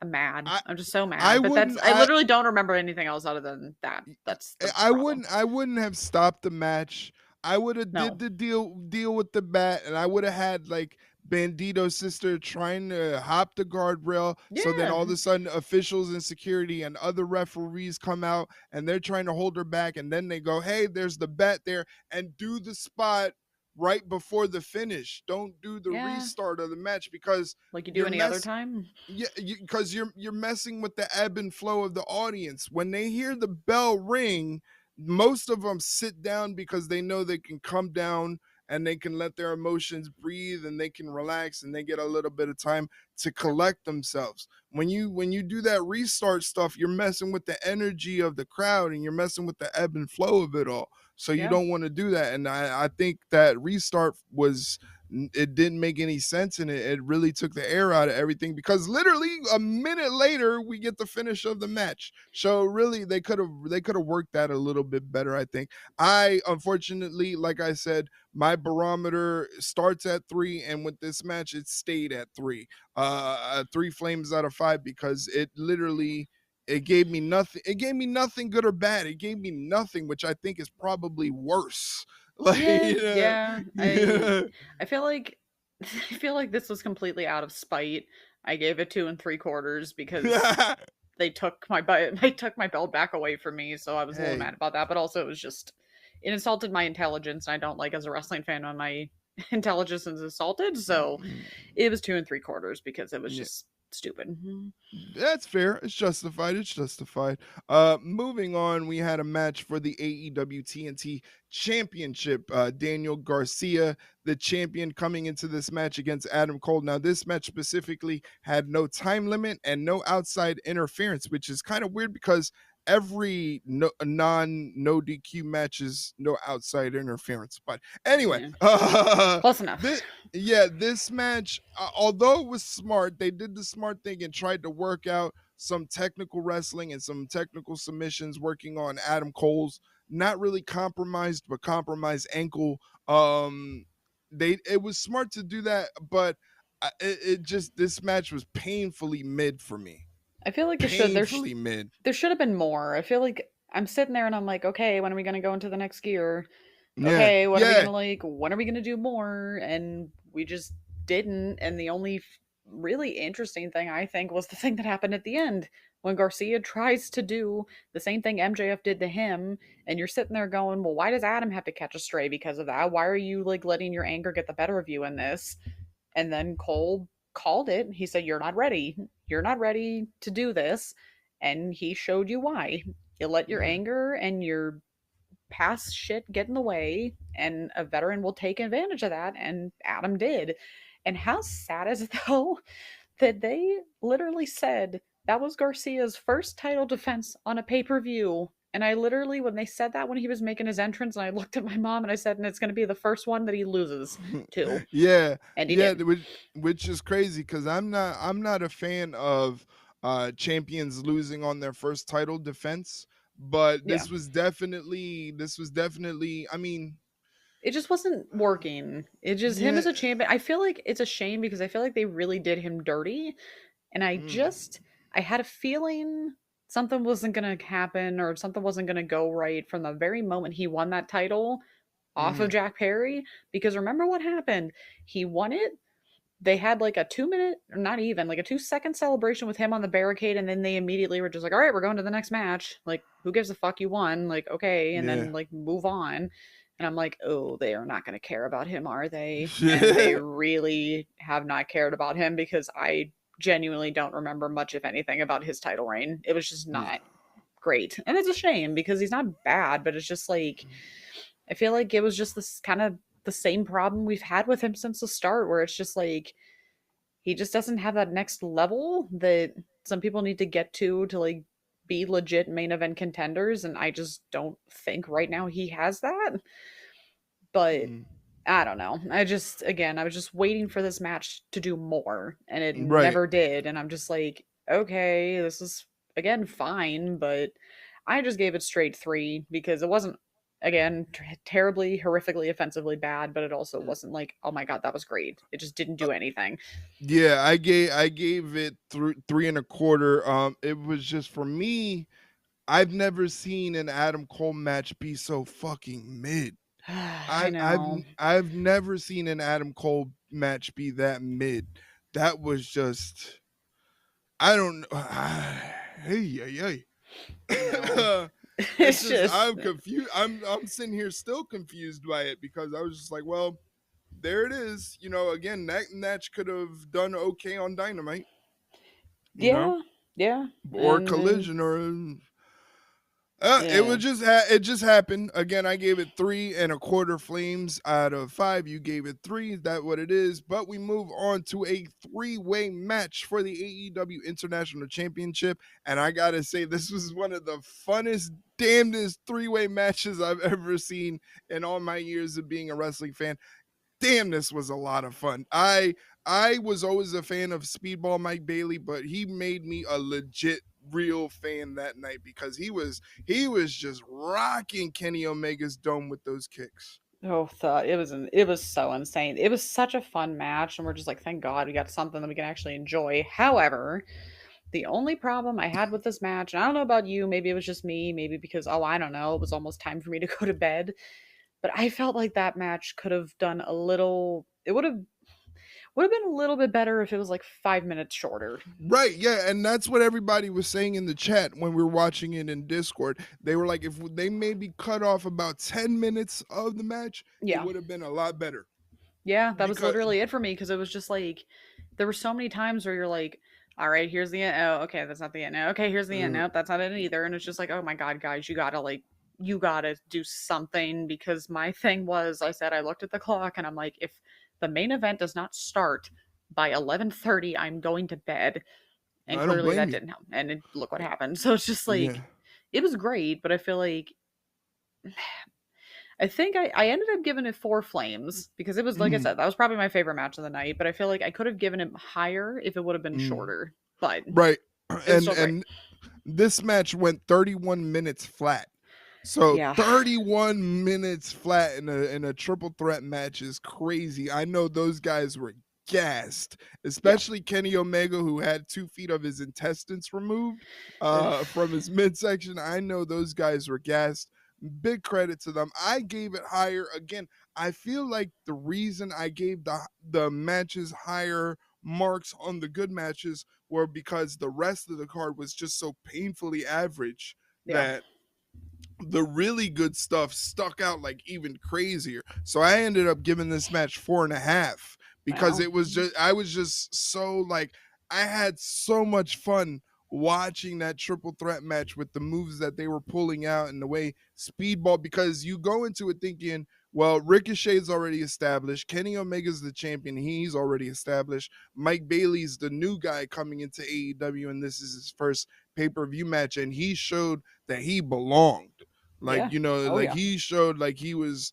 I'm mad. I I'm just so I mad. But wouldn't I literally don't remember anything else other than that. That's the problem. I wouldn't have stopped the match. I would have did No. the deal with the bat, and I would have had like Bandito's sister trying to hop the guardrail. So then all of Yeah. a sudden, officials and security and other referees come out, and they're trying to hold her back, and then they go, "Hey, there's the bat there," and do the spot right before the finish. Don't do the Yeah. restart of the match because Like you do you're any other time. yeah, because you're messing with the ebb and flow of the audience. When they hear the bell ring, most of them sit down because they know they can come down and they can let their emotions breathe and they can relax and they get a little bit of time to collect themselves. When you do that restart stuff, you're messing with the energy of the crowd and you're messing with the ebb and flow of it all. So you Yeah. don't want to do that. And I think that restart was it didn't make any sense and it really took the air out of everything because literally a minute later we get the finish of the match. So really they could have worked that a little bit better, I think. I unfortunately, like I said, my barometer starts at 3 and with this match it stayed at 3. 3 flames out of 5 because it gave me nothing. It gave me nothing good or bad. It gave me nothing, which I think is probably worse. Like, Yeah, yeah. yeah. I feel like I feel like this was completely out of spite. I gave it 2 3/4 because they took my belt back away from me, so I was a little Hey. mad about that. But also, it was just it insulted my intelligence, and I don't like as a wrestling fan when my intelligence is insulted. So it was 2 3/4 because it was Yeah. just stupid. Mhm. That's fair. It's justified. It's justified. Moving on, we had a match for the AEW TNT Championship. Daniel Garcia, the champion, coming into this match against Adam Cole. Now, this match specifically had no time limit and no outside interference, which is kind of weird because every no DQ match is no outside interference. But anyway, Yeah, close enough. this yeah, this match, although it was smart, they did the smart thing and tried to work out some technical wrestling and some technical submissions, working on Adam Cole's not really compromised, but compromised ankle. It was smart to do that, but it just this match was painfully mid for me. I feel like Painfully mid. there should have been more. I feel like I'm sitting there and I'm like, okay, when are we gonna go into the next gear? Yeah, Okay, yeah, when are we gonna do more? And we just didn't. And the only really interesting thing I think was the thing that happened at the end when Garcia tries to do the same thing MJF did to him, and you're sitting there going, well, why does Adam have to catch a stray because of that? Why are you like letting your anger get the better of you in this? And then Cole called it. He said, you're not ready. You're not ready to do this. And he showed you why. You let your yeah. anger and your past shit get in the way, and a veteran will take advantage of that. And Adam did. And how sad is it, though, that they literally said that was Garcia's first title defense on a pay per view. And I literally, when they said that when he was making his entrance, and I looked at my mom and I said, and it's going to be the first one that he loses to. Yeah, And he yeah, did. which is crazy because I'm not a fan of champions losing on their first title defense, but Yeah. this was definitely I mean, It just wasn't working. It just, him yeah, as a champion, I feel like it's a shame because I feel like they really did him dirty. And mm, I had a feeling something wasn't going to happen or something wasn't going to go right from the very moment he won that title off of mhm, Jack Perry. Because remember what happened? He won it. They had like a 2 minute, or not even, like a 2 second celebration with him on the barricade. And then they immediately were just like, all right, we're going to the next match. Like, who gives a fuck you won? Like, okay. And yeah. then like move on. And I'm like, oh, they are not going to care about him, are they? And they really have not cared about him because I genuinely don't remember much, if anything, about his title reign. It was just Mm, not great. And it's a shame because he's not bad, but it's just like, I feel like it was just this kind of the same problem we've had with him since the start, where it's just like he just doesn't have that next level that some people need to get to like be legit main event contenders. And I just don't think right now he has that. But mm. I don't know. Again, I was just waiting for this match to do more, and it Right. never did. And I'm just like, okay, this is again fine, but I just gave it straight three because it wasn't, again, terribly, horrifically, offensively bad, but it also wasn't like, oh my god, that was great. It just didn't do anything. Yeah, I gave it three and a quarter. It was just for me. I've never seen an Adam Cole match be so fucking mid. I I've I've know. I've never seen an Adam Cole match be that mid. That was just I don't know. Hey, hey, I know. hey. It's It's just just I'm confused. I'm sitting here still confused by it because I was just like, well, there it is. Again, that match could have done okay on Dynamite, you know, yeah, yeah, or and then Collision, or it yeah. would it just happened. Again, I gave it three and a quarter flames out of five. You gave it three. That what it is. But we move on to a three-way match for the AEW International Championship, and I gotta say, this was one of the funnest, damnedest three-way matches I've ever seen in all my years of being a wrestling fan. Damn, this was a lot of fun. I was always a fan of Speedball Mike Bailey, but he made me a legit real fan that night because he was just rocking Kenny Omega's dome with those kicks. Oh, it was so insane. It was such a fun match, and we're just like, thank God we got something that we can actually enjoy. However, the only problem I had with this match, and I don't know about you, maybe it was just me, maybe because, oh, I don't know, it was almost time for me to go to bed. But I felt like that match could have done a little. It would have been a little bit better if it was like 5 minutes shorter. Right, yeah, and that's what everybody was saying in the chat when we were watching it in Discord. They were like, if they maybe cut off about 10 minutes of the match, it Yeah. would have been a lot better. Yeah, that was Because literally it for me because it was just like there were so many times where you're like, all right, here's the end. Oh, okay, that's not the end. Okay, here's the end. uh, Nope, that's not it either. And it's just like, oh my god, guys, you gotta do something because my thing was, I said I looked at the clock and I'm like, if the main event does not start by 11:30, I'm going to bed. And I don't clearly blame that you. didn't happen. And look what happened. So it's just like Yeah. it was great, but I feel like I think I ended up giving it four flames because it was, like I Mm, said, that was probably my favorite match of the night. But I feel like I could have given it higher if it would have been mm. shorter. But Right. it was And still great. and this match went 31 minutes flat. So Yeah, 31 minutes flat in a triple threat match is crazy. I know those guys were gassed, yeah. especially Kenny Omega, who had 2 feet of his intestines removed from his midsection. I know those guys were gassed. Big credit to them. I gave it higher. Again, I feel like the reason I gave the matches higher marks on the good matches were because the rest of the card was just so painfully average Yeah. that the really good stuff stuck out like even crazier. So I ended up giving this match 4.5 because Wow. it was just I was just so like I had so much fun watching that triple threat match with the moves that they were pulling out and the way Speedball, because you go into it thinking, well, Ricochet's already established, Kenny Omega's the champion, he's already established, Mike Bailey's the new guy coming into AEW and this is his first pay-per-view match, and he showed that he belonged. Like, Yeah. you know, Oh like yeah. he showed like he was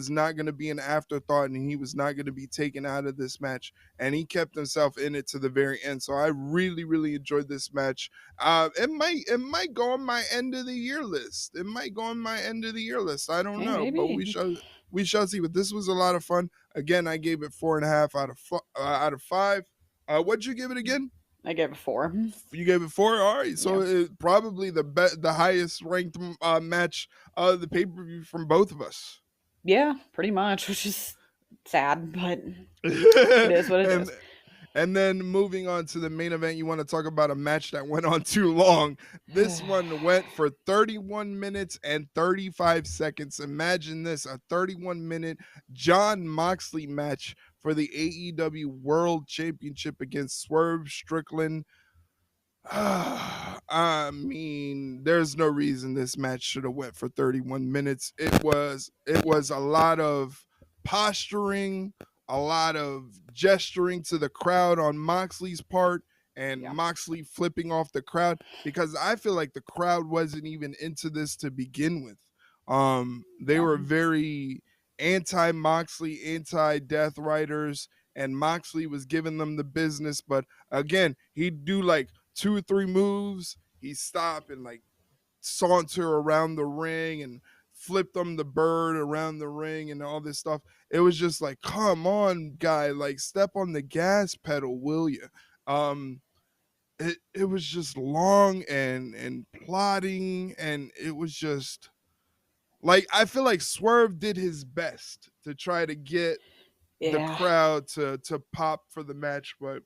not going to be an afterthought, and he was not going to be taken out of this match, and he kept himself in it to the very end. So I really, really enjoyed this match. It might go on my end of the year list. It might go on my end of the year list. I don't Hey, know, but maybe. we shall see. But this was a lot of fun. Again, I gave it 4.5 out of 5. What'd you give it again? I gave it 4. You gave it 4. All right, Yeah. so it, probably the highest ranked match of the pay per view from both of us. Yeah, pretty much, which is sad, but it is what it and is. and then moving on to the main event, you want to talk about a match that went on too long. This one went for 31 minutes and 35 seconds. Imagine this, a 31-minute John Moxley match for the AEW World Championship against Swerve Strickland. I mean, there's no reason this match should have went for 31 minutes. It was a lot of posturing, a lot of gesturing to the crowd on Moxley's part, and Yeah. Moxley flipping off the crowd, because I feel like the crowd wasn't even into this to begin with. They Yeah. were very anti Moxley, anti Death Riders, and Moxley was giving them the business, but again, he'd do like 2 or 3 moves, he stop and like saunter around the ring and flip them the bird around the ring and all this stuff. It was just like, come on, guy, like step on the gas pedal, will you? Um, it was just long and plotting, and it was just like, I feel like Swerve did his best to try to get the Yeah. crowd to pop for the match, but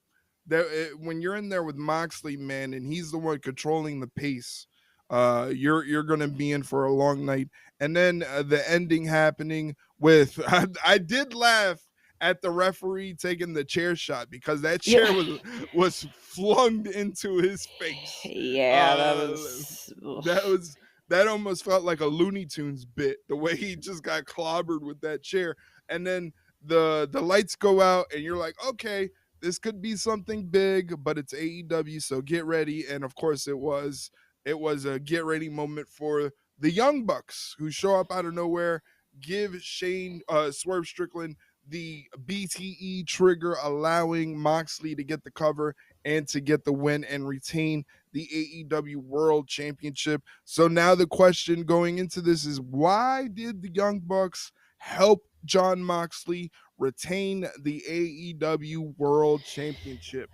there, when you're in there with Moxley, man, and he's the one controlling the pace, you're gonna be in for a long night. And then the ending happening with I did laugh at the referee taking the chair shot, because that Yeah. chair was flung into his face. Yeah, that Uh, was that ugh. was that almost felt like a Looney Tunes bit, the way he just got clobbered with that chair. And then the lights go out, and you're like, okay, this could be something big, but it's AEW, so get ready. And of course, it was a get ready moment for the Young Bucks, who show up out of nowhere, give Swerve Strickland the BTE trigger, allowing Moxley to get the cover and to get the win and retain the AEW World Championship. So now the question going into this is, why did the Young Bucks help John Moxley retain the AEW World Championship?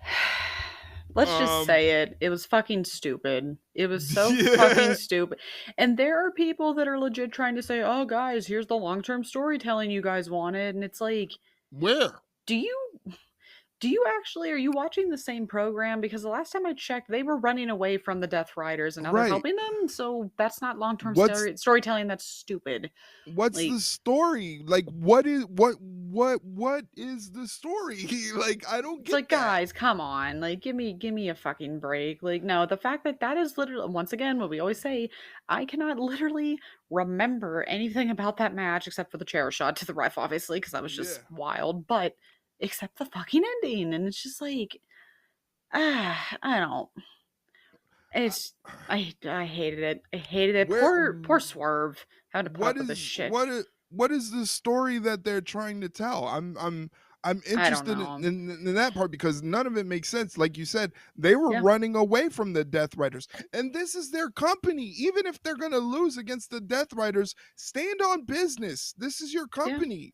Let's just Um, say it. It was fucking stupid. It was so fucking yeah, stupid. And there are people that are legit trying to say, "Oh, guys, here's the long-term storytelling you guys wanted." And it's like, where? do you are you watching the same program? Because the last time I checked, they were running away from the Death Riders and now they're Right. helping them. So that's not long-term What's storytelling. That's stupid. what's Like, the story? Like, what is the story? Like, I don't it's get like, that. guys, come on. Like, give me a fucking break. Like, no, the fact that that is literally, once again, what we always say, I cannot literally remember anything about that match except for the chair shot to the ref, obviously, because that was Yeah. just wild. But except the fucking ending, and it's just like, I don't. It's I hated it. I hated it. Where Poor Swerve having to put what up with this is shit. what is the story that they're trying to tell? I'm I don't interested in, know. in, in that part, because none of it makes sense. Like you said, they were Yeah, running away from the Death Riders, and this is their company. Even if they're gonna lose against the Death Riders, stand on business. This is your yeah, company.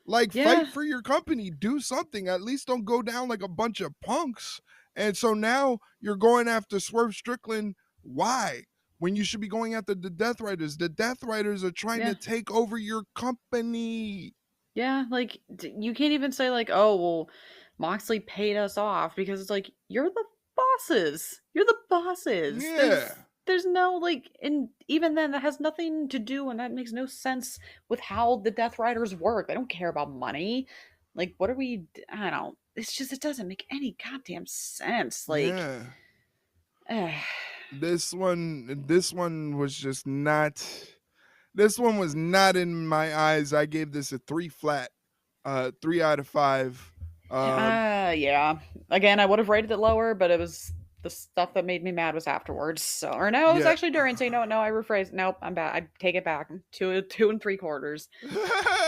Like, yeah, fight for your company, do something. At least don't go down like a bunch of punks. And so now you're going after Swerve Strickland. Why? When you should be going after the Death Riders. The Death Riders are trying yeah. to take over your company. Yeah, like you can't even say like, "Oh, well, Moxley paid us off," because it's like you're the bosses. You're the bosses. Yeah. There's no like, and even then that has nothing to do, and that makes no sense with how the Death Riders work. They don't care about money. Like, what are we? I don't. It's just it doesn't make any goddamn sense. Like, Yeah. eh, This one was just not, this one was not in my eyes. I gave this a 3 flat. 3 out of 5. Um yeah. Again, I would have rated it lower, but it was. The stuff that made me mad was afterwards. So, or no, it was Yeah. actually during. So, no, I rephrased. Nope, I'm bad. I take it back. Two and three quarters.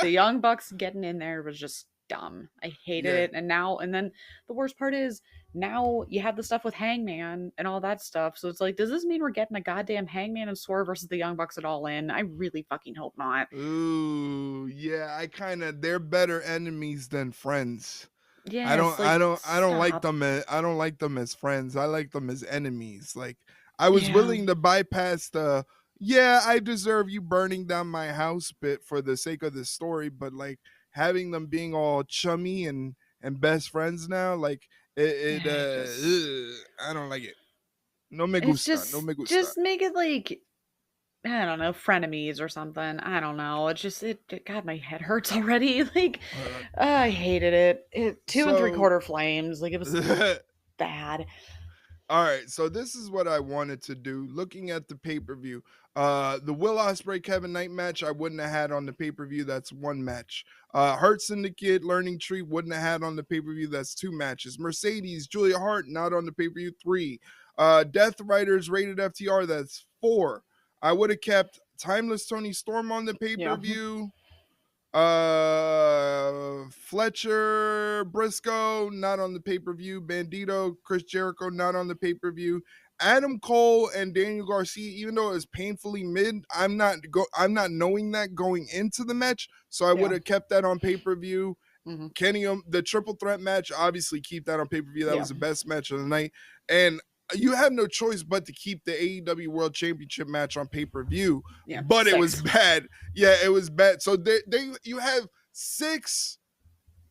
The Young Bucks getting in there was just dumb. I hated Yeah. it. And then the worst part is now you have the stuff with Hangman and all that stuff. So it's like, does this mean we're getting a goddamn Hangman and Swerve versus the Young Bucks at All In? I really fucking hope not. Ooh, yeah, they're better enemies than friends. I Yeah, don't it's I like, don't I don't like stop. them I don't like them as friends. I like them as enemies. Like I was Yeah. willing to bypass the yeah, I deserve you burning down my house bit for the sake of the story, but like having them being all chummy and best friends now, like Yeah, just I don't like it. No me it's gusta. No me gusta. just make it like I don't know, frenemies or something. I don't know. It's just God, my head hurts already. Like Uh, I hated it. Two and three so quarter flames. Like it was bad. all right, so this is what I wanted to do. Looking at the pay per view, the Will Ospreay Kevin Knight match I wouldn't have had on the pay per view. That's one match. Hurt Syndicate Learning Tree wouldn't have had on the pay per view. That's two matches. Mercedes Julia Hart not on the pay per view. Three. Death Riders Rated FTR. That's four. I would have kept Timeless Tony Storm on the pay per Yeah. view. Fletcher Briscoe not on the pay-per-view. Bandito Chris Jericho not on the pay-per-view. Adam Cole and Daniel Garcia, even though it was painfully mid, I'm not knowing that going into the match, so I would Yeah. have kept that on pay-per-view. Hmm. Kenny, the triple threat match, obviously keep that on pay-per-view. That Yeah. was the best match of the night. And you have no choice but to keep the AEW World Championship match on pay-per-view. Yeah. But it was 6 bad. Yeah, it was bad. So you have six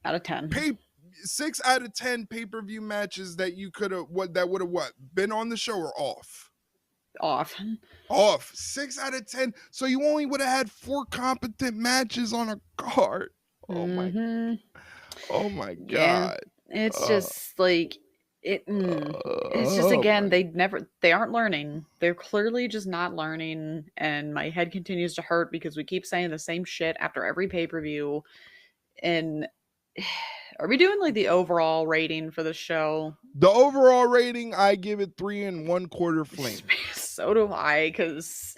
out of 10. 6 out of 10 pay-per-view matches that you could have that would have been on the show or off. Off. Off 6 out of 10. So you only would have had 4 competent matches on a card. Oh my Hmm. oh my Yeah. god. It's Uh, just like it. It's just oh again my they aren't learning. They're clearly just not learning, and my head continues to hurt because we keep saying the same shit after every pay per view. And are we doing like the overall rating for the show? The overall rating, I give it 3 1/4 flames. So do I, because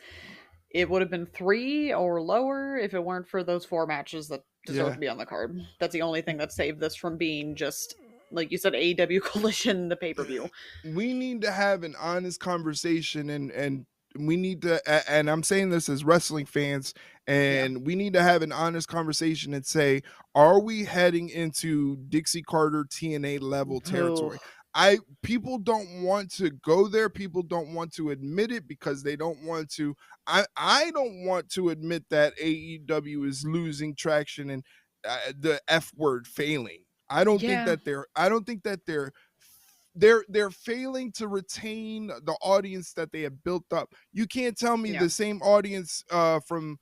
it would have been 3 or lower if it weren't for those 4 matches that deserve Yeah. to be on the card. That's the only thing that saved this from being just like you said, AEW Collision, the pay per view. We need to have an honest conversation and we need to and I'm saying this as wrestling fans Yeah. and we need to have an honest conversation and say, are we heading into Dixie Carter TNA level Oh, territory? I People don't want to go there. People don't want to admit it because they don't want to. I don't want to admit that AEW is losing traction and the F word failing. I don't think yeah, that they're failing to retain the audience that they have built up. You can't tell me yeah. the same audience from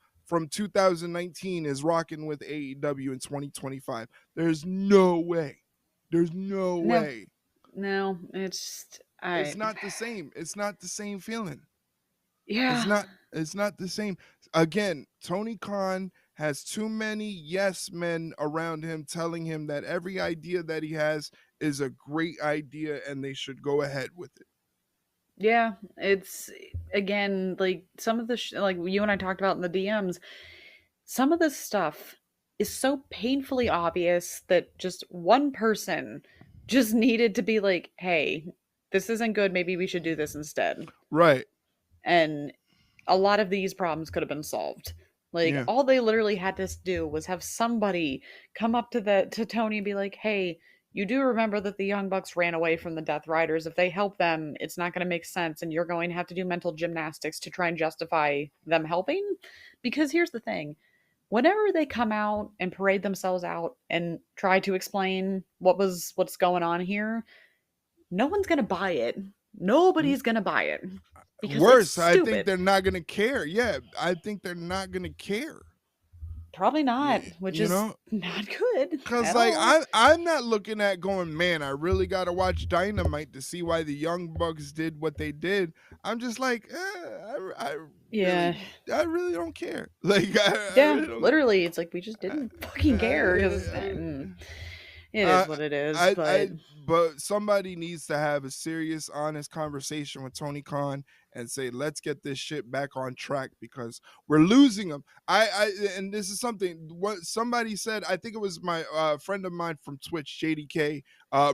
2019 is rocking with AEW in 2025. There's no way. There's no No, way. no, it's It's I. not the same. It's not the same feeling. It's Yeah, not it's not the same. Again, Tony Khan has too many yes men around him telling him that every idea that he has is a great idea and they should go ahead with it. yeah. It's again like some of the like you and I talked about in the DMs. Some of this stuff is so painfully obvious that just one person just needed to be like, "Hey, this isn't good. Maybe we should do this instead." Right. And a lot of these problems could have been solved. Like Yeah. all they literally had to do was have somebody come up to Tony and be like, "Hey, you do remember that the Young Bucks ran away from the Death Riders. If they help them, it's not going to make sense and you're going to have to do mental gymnastics to try and justify them helping." Because here's the thing. Whenever they come out and parade themselves out and try to explain what's going on here, no one's going to buy it. Nobody's going to buy it because it's Worse, I think stupid. they're not going to care. Yeah, I think they're not going to care. Probably not, Yeah, which you is know, not good cuz at like all. I'm not looking at going, man, I really got to watch Dynamite to see why the Young Bucks did what they did. I'm just like, Yeah. I really don't care. Like I Yeah, really don't literally, it's like we just I, didn't fucking I care really, because It Uh, is what it is, I but but somebody needs to have a serious, honest conversation with Tony Khan and say, let's get this shit back on track because we're losing them. And this is something what somebody said. I think it was my friend of mine from Twitch, JDK,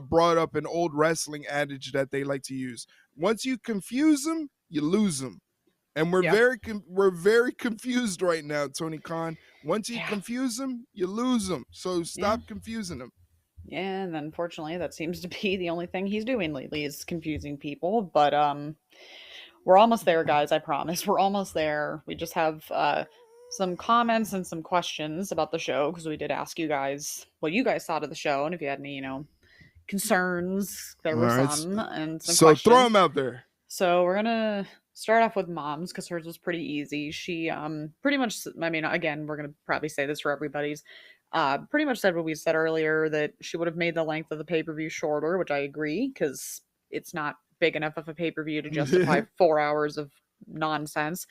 brought up an old wrestling adage that they like to use. Once you confuse them, you lose them. And yeah, we're very confused right now, Tony Khan. Once you yeah, confuse them, you lose them. So yeah. stop confusing them. Yeah, and unfortunately, that seems to be the only thing he's doing lately is confusing people. But we're almost there, guys. I promise. We're almost there. We just have some comments and some questions about the show because we did ask you guys what you guys thought of the show and if you had any, concerns. There All were right. some and some So throw questions. them out there. So we're gonna start off with mom's because hers was pretty easy. She pretty much, I mean, again, we're gonna probably say this for everybody's. Pretty much said what we said earlier, that she would have made the length of the pay-per-view shorter, which I agree, because it's not big enough of a pay-per-view to justify 4 hours of nonsense.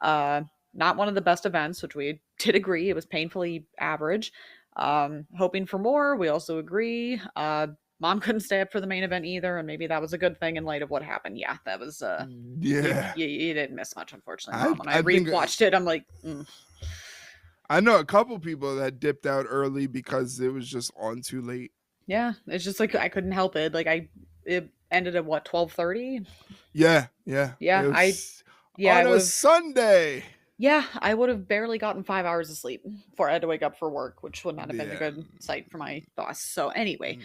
Uh Not one of the best events, which we did agree. It was painfully average. Hoping for more, we also agree. Mom couldn't stay up for the main event either, and maybe that was a good thing in light of what happened. Yeah, that was you Yeah. you didn't miss much, unfortunately, I Mom. When I I think rewatched it, I'm like, I know a couple people that dipped out early because it was just on too late. yeah, it's just like I couldn't help it. Like it ended at what, 12:30? Yeah, yeah. It Yeah, was yeah, I on would a have. Sunday. Yeah, I would have barely gotten 5 hours of sleep before I had to wake up for work, which would not have been a Yeah. good sight for my boss. So anyway,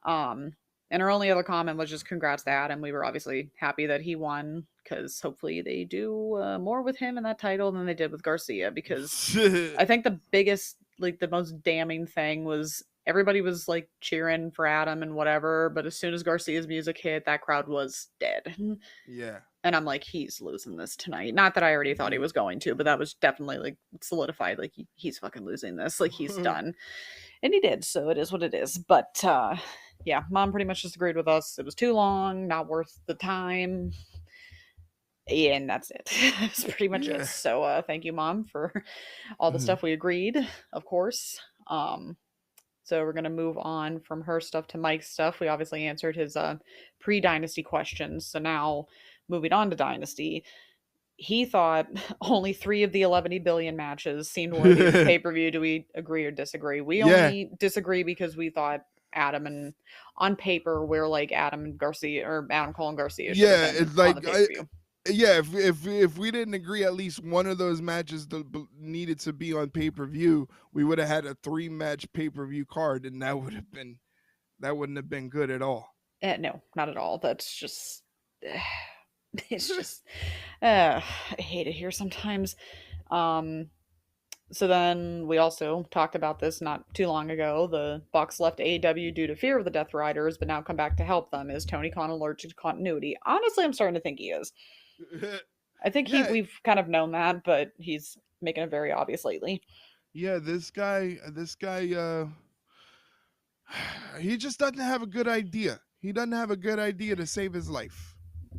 Mm. um, and our only other comment was just congrats to Adam. We were obviously happy that he won because hopefully they do more with him in that title than they did with Garcia. Because I think the biggest, like the most damning thing was everybody was like cheering for Adam and whatever, but as soon as Garcia's music hit, that crowd was dead. Yeah. And I'm like, he's losing this tonight. Not that I already thought he Yeah. was going to, but that was definitely like solidified. Like he's fucking losing this. Like he's done, and he did. So it is what it is. But yeah, mom pretty much just agreed with us. It was too long, not worth the time, and that's it. That's pretty much it. Yeah. So thank you, mom, for all the stuff we agreed. Of course. So we're gonna move on from her stuff to Mike's stuff. We obviously answered his pre-dynasty questions. So now moving on to dynasty, he thought only 3 of the 11 billion matches seemed worthy of a pay-per-view. Do we agree or disagree? We Yeah. only disagree because we thought Adam and on paper we're like Adam and Garcia, or Adam Cole and Garcia should have Yeah, been it's on the like pay-per-view. yeah, if we didn't agree at least one of those matches needed to be on pay-per-view, we would have had a 3-match pay-per-view card and that wouldn't have been good at all. No, not at all. That's just it's just I hate it here sometimes. Um so then we also talked about this not too long ago. The Bucks left AEW due to fear of the Death Riders, but now come back to help them. Is Tony Khan allergic to continuity? Honestly, I'm starting to think he is. I think Yeah, we've kind of known that, but he's making it very obvious lately. yeah, this guy he just doesn't have a good idea. He doesn't have a good idea to save his life.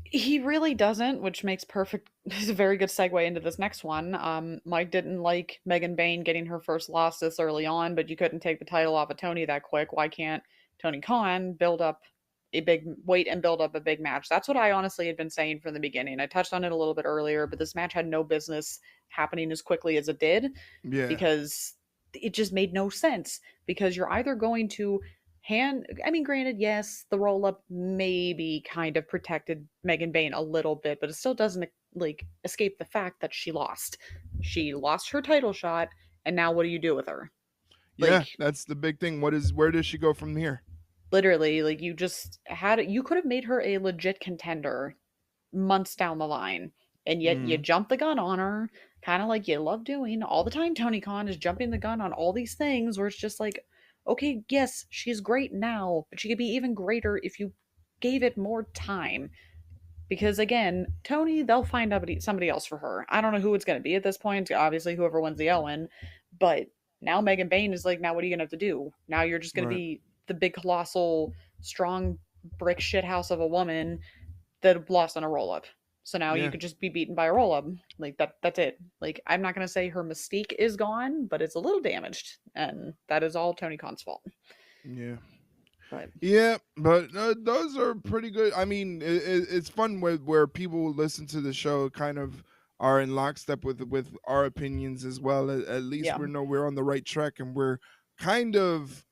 He really doesn't, which makes perfect is a very good segue into this next one. Mike didn't like Megan Bain getting her first loss this early on, but you couldn't take the title off of Tony that quick. Why can't Tony Khan build up a big wait and build up a big match? That's what I honestly had been saying from the beginning. I touched on it a little bit earlier, but this match had no business happening as quickly as it did Yeah. because it just made no sense. Because you're either going to I mean, granted, yes, the roll up maybe kind of protected Megan Bain a little bit, but it still doesn't like escape the fact that she lost. She lost her title shot, and now what do you do with her? Yeah, Like, that's the big thing. Where does she go from here? literally, like you just you could have made her a legit contender months down the line. And yet you Mm. jump the gun on her, kind of like you love doing all the time. Tony Khan is jumping the gun on all these things where it's just like, okay, yes, she's great now, but she could be even greater if you gave it more time. Because again, Tony, they'll find somebody else for her. I don't know who it's going to be at this point. Obviously, whoever wins the Owen. But now Megan Bain is like, now what are you going to have to do? Now you're just going to Right. be the big, colossal, strong brick shithouse of a woman that lost on a roll up. So now you Yeah. could just be beaten by a roll up. Like that's it. Like I'm not gonna say her mystique is gone, but it's a little damaged. And that is all Tony Khan's fault. Yeah. But Yeah, but those are pretty good. I mean, it's fun where people listen to the show kind of are in lockstep with our opinions as well. At least yeah, we know we're on the right track, and we're kind of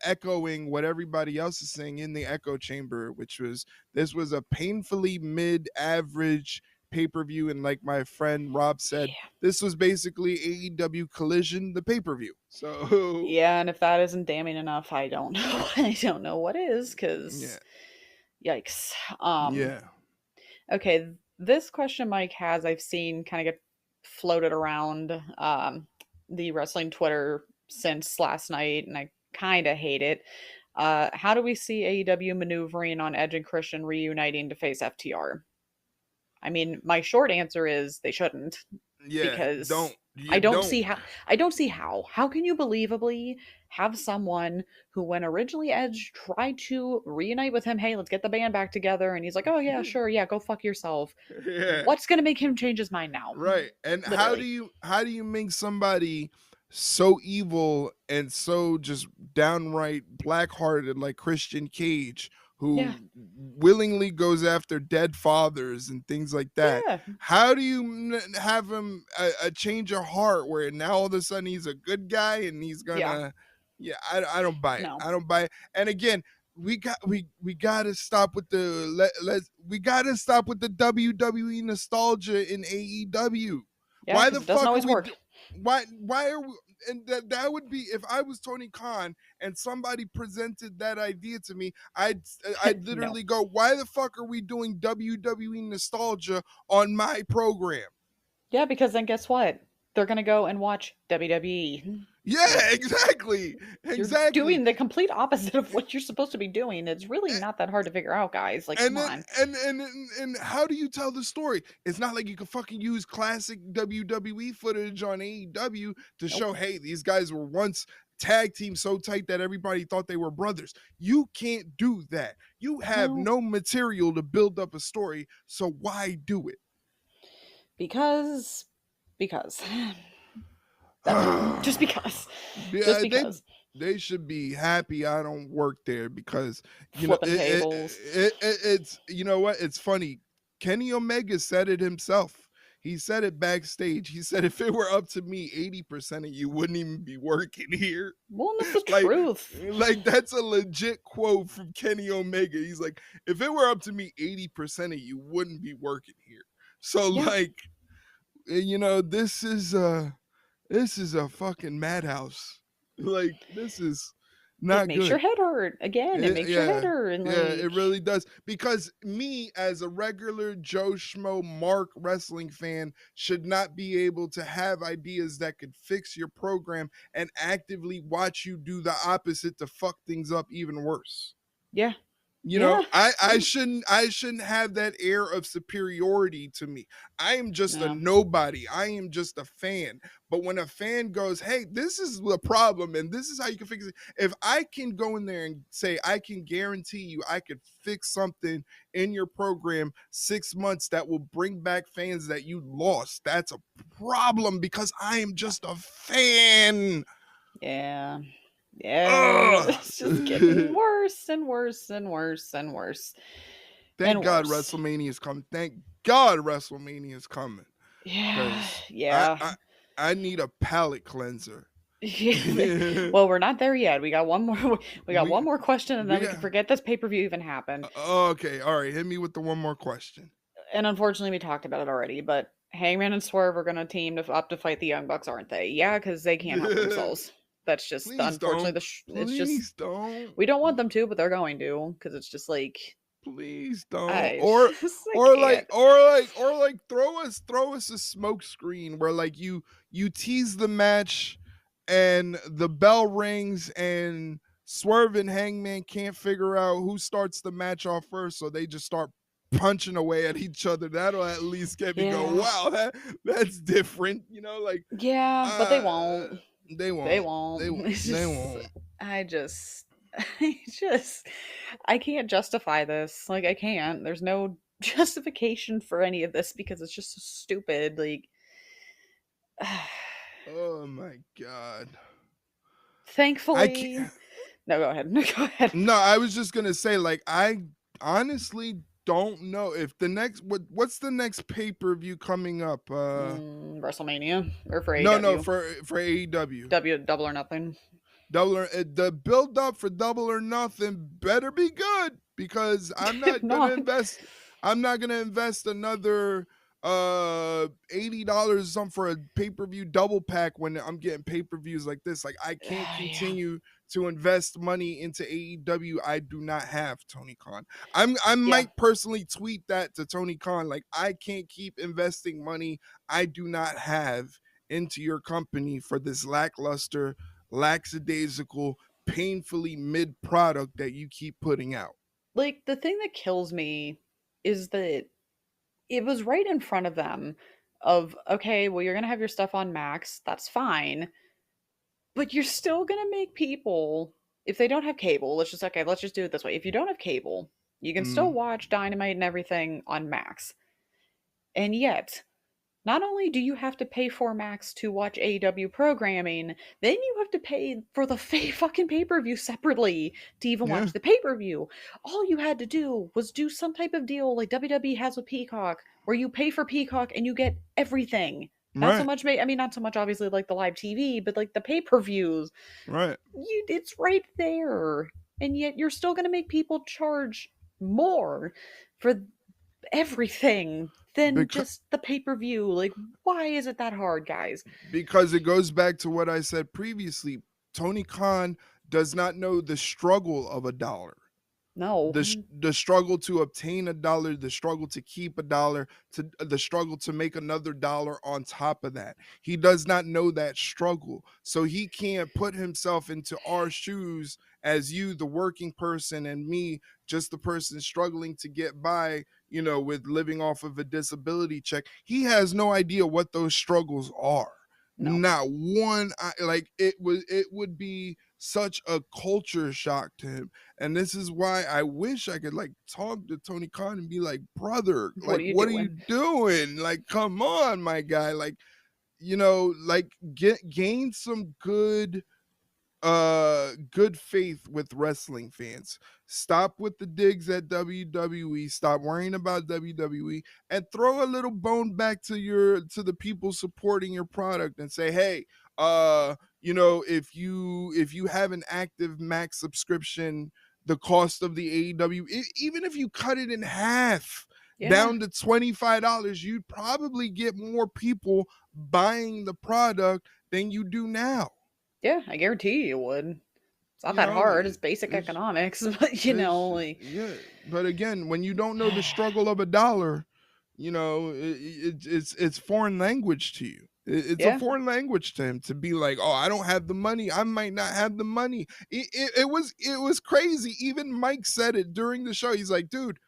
echoing what everybody else is saying in the echo chamber, which was this was a painfully mid-average pay-per-view, and like my friend Rob said, yeah, this was basically AEW Collision, the pay-per-view. So yeah. And if that isn't damning enough, I don't know. I don't know what is. yeah, Because yikes. Um. yeah. Okay, this question Mike has I've seen kind of get floated around the wrestling Twitter since last night, and I kind of hate it. How do we see AEW maneuvering on Edge and Christian reuniting to face FTR? I mean, my short answer is they shouldn't, Yeah, because don't. You don't. I don't see how. How can you believably have someone who, when originally Edge tried to reunite with him, hey, let's get the band back together, and he's like, oh yeah, sure, yeah, go fuck yourself. Yeah, What's gonna make him change his mind now? right. And Literally. how do you make somebody so evil and so just downright black-hearted like Christian Cage, Yeah. who willingly goes after dead fathers and things like that? Yeah. How do you have him a change of heart where now all of a sudden he's a good guy and he's Yeah. gonna? Yeah, I don't buy it. No. I don't buy it. And again, we gotta stop with the we gotta stop with the WWE nostalgia in AEW. Yeah, Why because the it doesn't fuck are always we work. do, why are we, and that would be if I was Tony Khan and somebody presented that idea to me, I'd No. literally go, why the fuck are we doing WWE nostalgia on my program? Yeah, because then guess what? They're gonna go and watch WWE. Yeah, Like, exactly. you're Exactly. doing the complete opposite of what you're supposed to be doing. It's really not that hard to figure out, guys. Like, And come then on. and how do you tell the story? It's not like you can fucking use classic WWE footage on AEW to Nope. show, hey, these guys were once tag team so tight that everybody thought they were brothers. You can't do that. You have No. no material to build up a story, so why do it? Because because that's it. Just because. Just Yeah, because. they should be happy I don't work there because you know Flipping tables. it's you know what, it's funny. Kenny Omega said it himself. He said it backstage. He said if it were up to me, 80% of you wouldn't even be working here. Well, that's the like truth. like that's a legit quote from Kenny Omega. He's like, if it were up to me, 80% of you wouldn't be working here. So Yeah. like, you know, this is a fucking madhouse. Like this is It not makes your good. head hurt. Again, it makes your head Yeah, hurt. And yeah, it like, really does. Because me, as a regular Joe Schmo Mark wrestling fan, should not be able to have ideas that could fix your program and actively watch you do the opposite to fuck things up even worse. yeah. You know, Yeah. Yeah. I shouldn't have that air of superiority to me. I am just a No. nobody. I am just a fan. But when a fan goes, "Hey, this is the problem and this is how you can fix it." If I can go in there and say I can guarantee you I could fix something in your program 6 months that will bring back fans that you lost, that's a problem because I am just a fan. Yeah. Yeah. Ugh. It's just getting worse and worse and worse and worse Thank and God worse. WrestleMania is coming. Thank God WrestleMania is coming. Yeah. Because I, Yeah. I I need a palate cleanser. Yeah. we Well, we're not there yet. We got one more. We got one more question, and then we we can got forget this pay per view even happened. okay. All right, hit me with the one more question. And unfortunately, we talked about it already. But Hangman and Swerve are going to team up to fight the Young Bucks, aren't they? Yeah, because they can't help themselves. That's just Please unfortunately don't. the. It's just Please don't. we don't want them to, but they're going to because it's just like Please don't. I Or just I or like can't. or like or like throw us a smoke screen where like you tease the match and the bell rings and Swerve and Hangman can't figure out who starts the match off first, so they just start punching away at each other. That'll at least get me go, Yeah, wow, that's different. You know, like yeah, but they uh won't. they They won't. won't. It's They just won't. I just I just I can't justify this. Like I can't. There's no justification for any of this because it's just so stupid. Like Oh my god. I thankfully can't. No, go ahead. Go ahead. No, I was just gonna say, like, I honestly don't know if the next what's the next pay-per-view coming up? WrestleMania or for No, AEW. for AEW. Double or Nothing. The build up for Double or Nothing better be good, because If not, I'm not gonna invest another $80 or something for a pay-per-view double pack when I'm getting pay-per-views like this. Like, I can't yeah, continue to invest money into AEW I do not have, Tony Khan. I yeah. might personally tweet that to Tony Khan, like, I can't keep investing money I do not have into your company for this lackluster, lackadaisical, painfully mid product that you keep putting out. Like the thing that kills me is that it was right in front of them. Of okay, well, you're gonna have your stuff on Max. That's fine, but you're still gonna make people, if they don't have cable, let's just do it this way. If you don't have cable, you can still Mm, watch Dynamite and everything on Max. And yet, not only do you have to pay for Max to watch AEW programming, then you have to pay for the fucking pay per view separately to even yeah, watch the pay per view. All you had to do was do some type of deal like WWE has with Peacock, where you pay for Peacock and you get everything. Not so right, much, I mean, not so much obviously like the live TV, but like the pay per views. right. It's right there. And yet you're still going to make people charge more for everything than Because just the pay-per-view. Like, why is it that hard, guys? because it goes back to what I said previously. Tony Khan does not know the struggle of a dollar. No. The struggle to obtain a dollar, the struggle to keep a dollar, to the struggle to make another dollar on top of that. He does not know that struggle. So he can't put himself into our shoes as you, the working person, and me, just the person struggling to get by, with living off of a disability check. He has no idea what those struggles are. No. Not one. Like, it would be such a culture shock to him. And this is why I wish I could, like, talk to Tony Khan and be like, brother, What like, are you what are you doing? doing? Like, come on, my guy. Like, like, gain some good faith with wrestling fans. Stop with the digs at WWE. Stop worrying about WWE, and throw a little bone back to the people supporting your product and say, hey, if you have an active Max subscription, the cost of the AEW, even if you cut it in half Yeah. down to $25, you'd probably get more people buying the product than you do now. Yeah, I guarantee you would. It's not You that know, hard. It's basic it's economics, but it's like yeah. But again, when you don't know the struggle of a dollar, it's foreign language to you. It's a yeah. foreign language to him to be like, oh, I don't have the money. I might not have the money. It was crazy. Even Mike said it during the show. He's like, dude,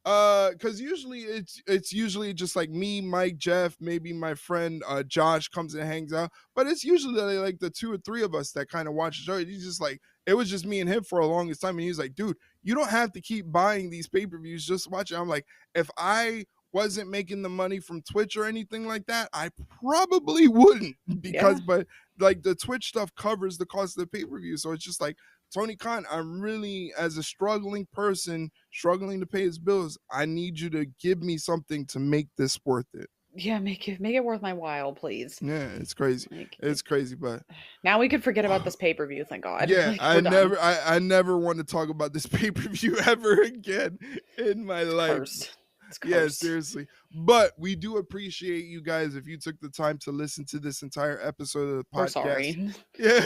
because usually it's usually just like me, Mike, Jeff, maybe my friend Josh comes and hangs out, but it's usually like the two or three of us that kind of watch the show. He's just like, it was just me and him for a longest time, and he's like, dude, you don't have to keep buying these pay-per-views, just watch it. I'm like, if I wasn't making the money from Twitch or anything like that, I probably wouldn't, Yeah. but like, the Twitch stuff covers the cost of the pay-per-view. So it's just like, Tony Khan, I'm really, as a struggling person, struggling to pay his bills, I need you to give me something to make this worth it. Yeah, make it worth my while, please. Yeah, it's crazy. Like It's crazy, but now we can forget about this pay-per-view, thank God. yeah, Like we're done. I never want to talk about this pay-per-view ever again in my It's life. cursed. It's Yeah, cursed. seriously. But we do appreciate you guys if you took the time to listen to this entire episode of the We're podcast. sorry. Yeah,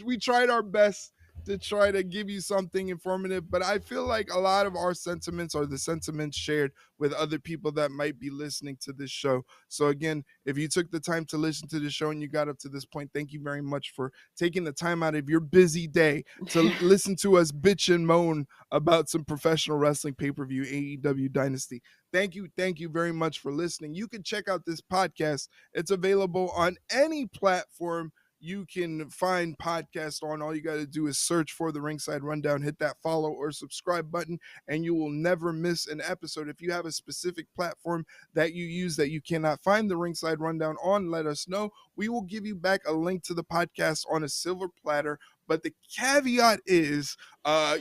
we tried our best to try to give you something informative, but I feel like a lot of our sentiments are the sentiments shared with other people that might be listening to this show. So again, if you took the time to listen to the show and you got up to this point, thank you very much for taking the time out of your busy day to listen to us bitch and moan about some professional wrestling pay-per-view, AEW Dynasty. Thank you very much for listening. You can check out this podcast. It's available on any platform you can find podcasts on. All you got to do is search for the Ringside Rundown, hit that follow or subscribe button, and you will never miss an episode. If you have a specific platform that you use that you cannot find the Ringside Rundown on, let us know. We will give you back a link to the podcast on a silver platter. But the caveat is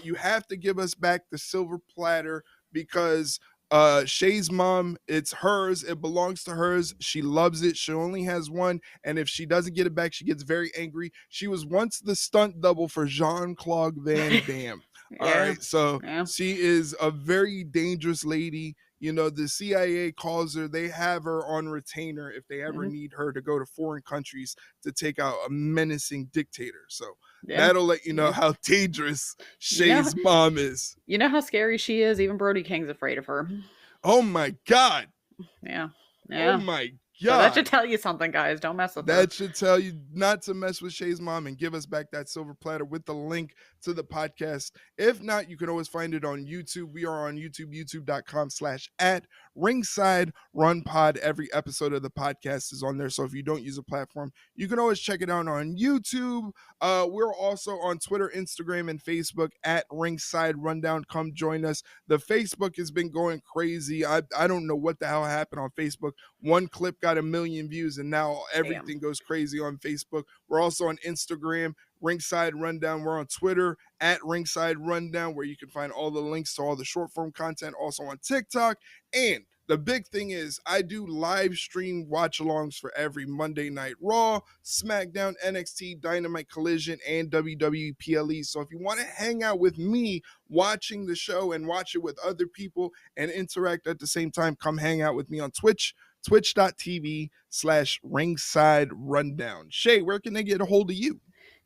you have to give us back the silver platter because Shay's mom, it's hers, it belongs to hers. She loves it. She only has one, and if she doesn't get it back, she gets very angry. She was once the stunt double for Jean-Claude Van Damme. All Yeah. right, so Yeah. she is a very dangerous lady. You know, the CIA calls her, they have her on retainer if they ever need her to go to foreign countries to take out a menacing dictator. So Yeah. that'll let you know Yeah. how dangerous You know, Shay's mom is. you know how scary she is? Even Brody King's afraid of her. Oh my God. Yeah. Oh Yeah. my So that should God. tell you something, guys. Don't mess with her. That should tell you not to mess with Shay's mom and give us back that silver platter with the link to the podcast. If not, you can always find it on YouTube. We are on YouTube, youtube.com/at Ringside Run Pod. Every episode of the podcast is on there. So if you don't use a platform, you can always check it out on YouTube. We're also on Twitter, Instagram, and Facebook at Ringside Rundown. Come join us. The Facebook has been going crazy. I don't know what the hell happened on Facebook. One clip got 1 million views, and now everything goes crazy on Facebook. We're also on Instagram, Ringside Rundown. We're on Twitter at Ringside Rundown, where you can find all the links to all the short form content. Also on TikTok. And the big thing is I do live stream watch alongs for every Monday Night Raw, SmackDown, NXT, Dynamite, Collision, and WWE PLE. So if you want to hang out with me watching the show and watch it with other people and interact at the same time, come hang out with me on Twitch, twitch.tv/ringside rundown. Shay, where can they get a hold of you?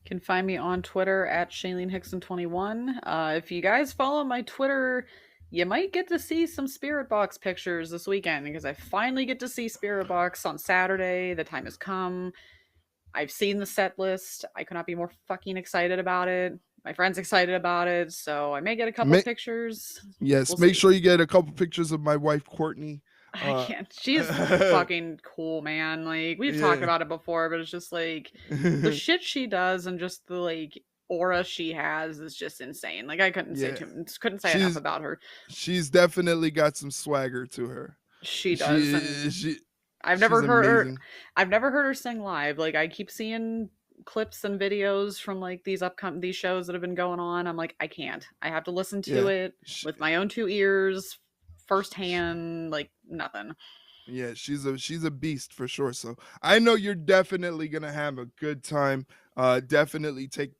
Can find me on Twitter at ShaileenHickson21. If you guys follow my Twitter, you might get to see some Spirit Box pictures this weekend because I finally get to see Spirit Box on Saturday. The time has come. I've seen the set list. I could not be more fucking excited about it. My friend's excited about it, so I may get a couple pictures. Yes, We'll make see. sure you get a couple pictures of my wife, Courtney. I can't. She's fucking cool, man. Like, we've talked about it before, but it's just like the shit she does and just the like aura she has is just insane. Like, I couldn't say enough about her. She's definitely got some swagger to her. She does. I've never heard her sing live. Like, I keep seeing clips and videos from like these shows that have been going on. I'm like, I can't. I have to listen to it with my own two ears firsthand, like nothing. Yeah, she's a beast for sure. So I know you're definitely gonna have a good time. Definitely take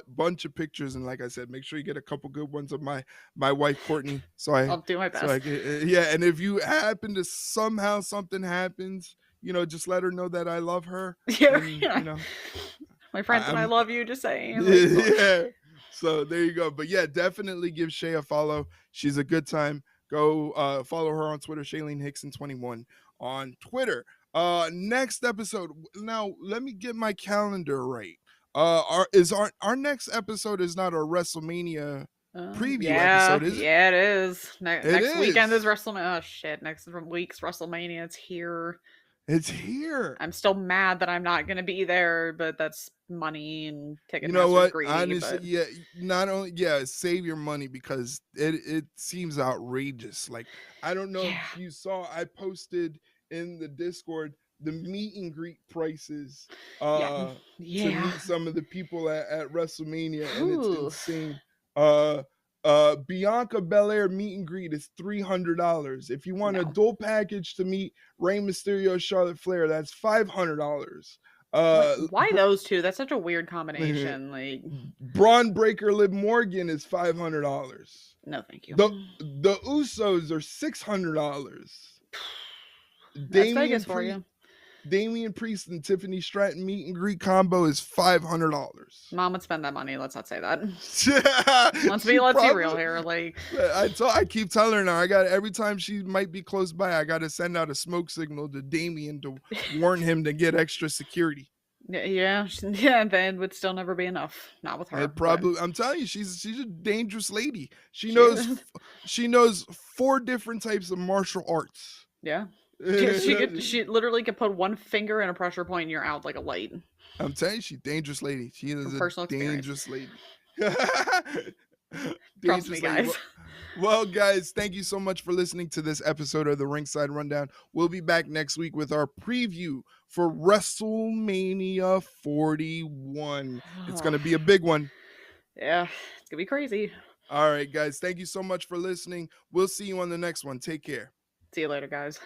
bunch of pictures, and like I said, make sure you get a couple good ones of my wife Courtney. So I'll do my best. And if you happen to somehow something happens, just let her know that I love her. Yeah, and, my friends and I love you. Just saying. Yeah. So there you go. But yeah, definitely give Shay a follow. She's a good time. Go follow her on Twitter, ShaileenHickson21 on Twitter. Next episode. Now, let me get my calendar right. Our next episode is not a WrestleMania preview episode, is it? Yeah, it is. Next weekend is WrestleMania. Oh shit! Next week's WrestleMania. It's here. It's here. I'm still mad that I'm not going to be there, but that's money and ticket. You know what? Honestly, save your money because it seems outrageous. Like, I don't know if you saw, I posted in the Discord the meet and greet prices to meet some of the people at WrestleMania, and it's insane. Bianca Belair meet and greet is $300. If you want a dual package to meet Rey Mysterio, Charlotte Flair, that's $500. Why those two? That's such a weird combination. Like, Braun Breaker, Liv Morgan is $500. No, thank you. The Usos are $600. That's Vegas for you. Damian Priest and Tiffany Stratton meet and greet combo is $500. Mom would spend that money. Let's not say that. Let's be real here. Like, I keep telling her now. Every time she might be close by, I got to send out a smoke signal to Damian to warn him to get extra security. Yeah, and then would still never be enough. Not with her. I'm telling you, she's a dangerous lady. She knows 4 different types of martial arts. Yeah. She literally could put one finger in a pressure point and you're out like a light. I'm telling you, she's a dangerous lady. She is a dangerous lady. Trust me, guys. Well, guys, thank you so much for listening to this episode of the Ringside Rundown. We'll be back next week with our preview for WrestleMania 41. It's going to be a big one. Yeah, it's gonna be crazy. All right, guys, thank you so much for listening. We'll see you on the next one. Take care. See you later, guys.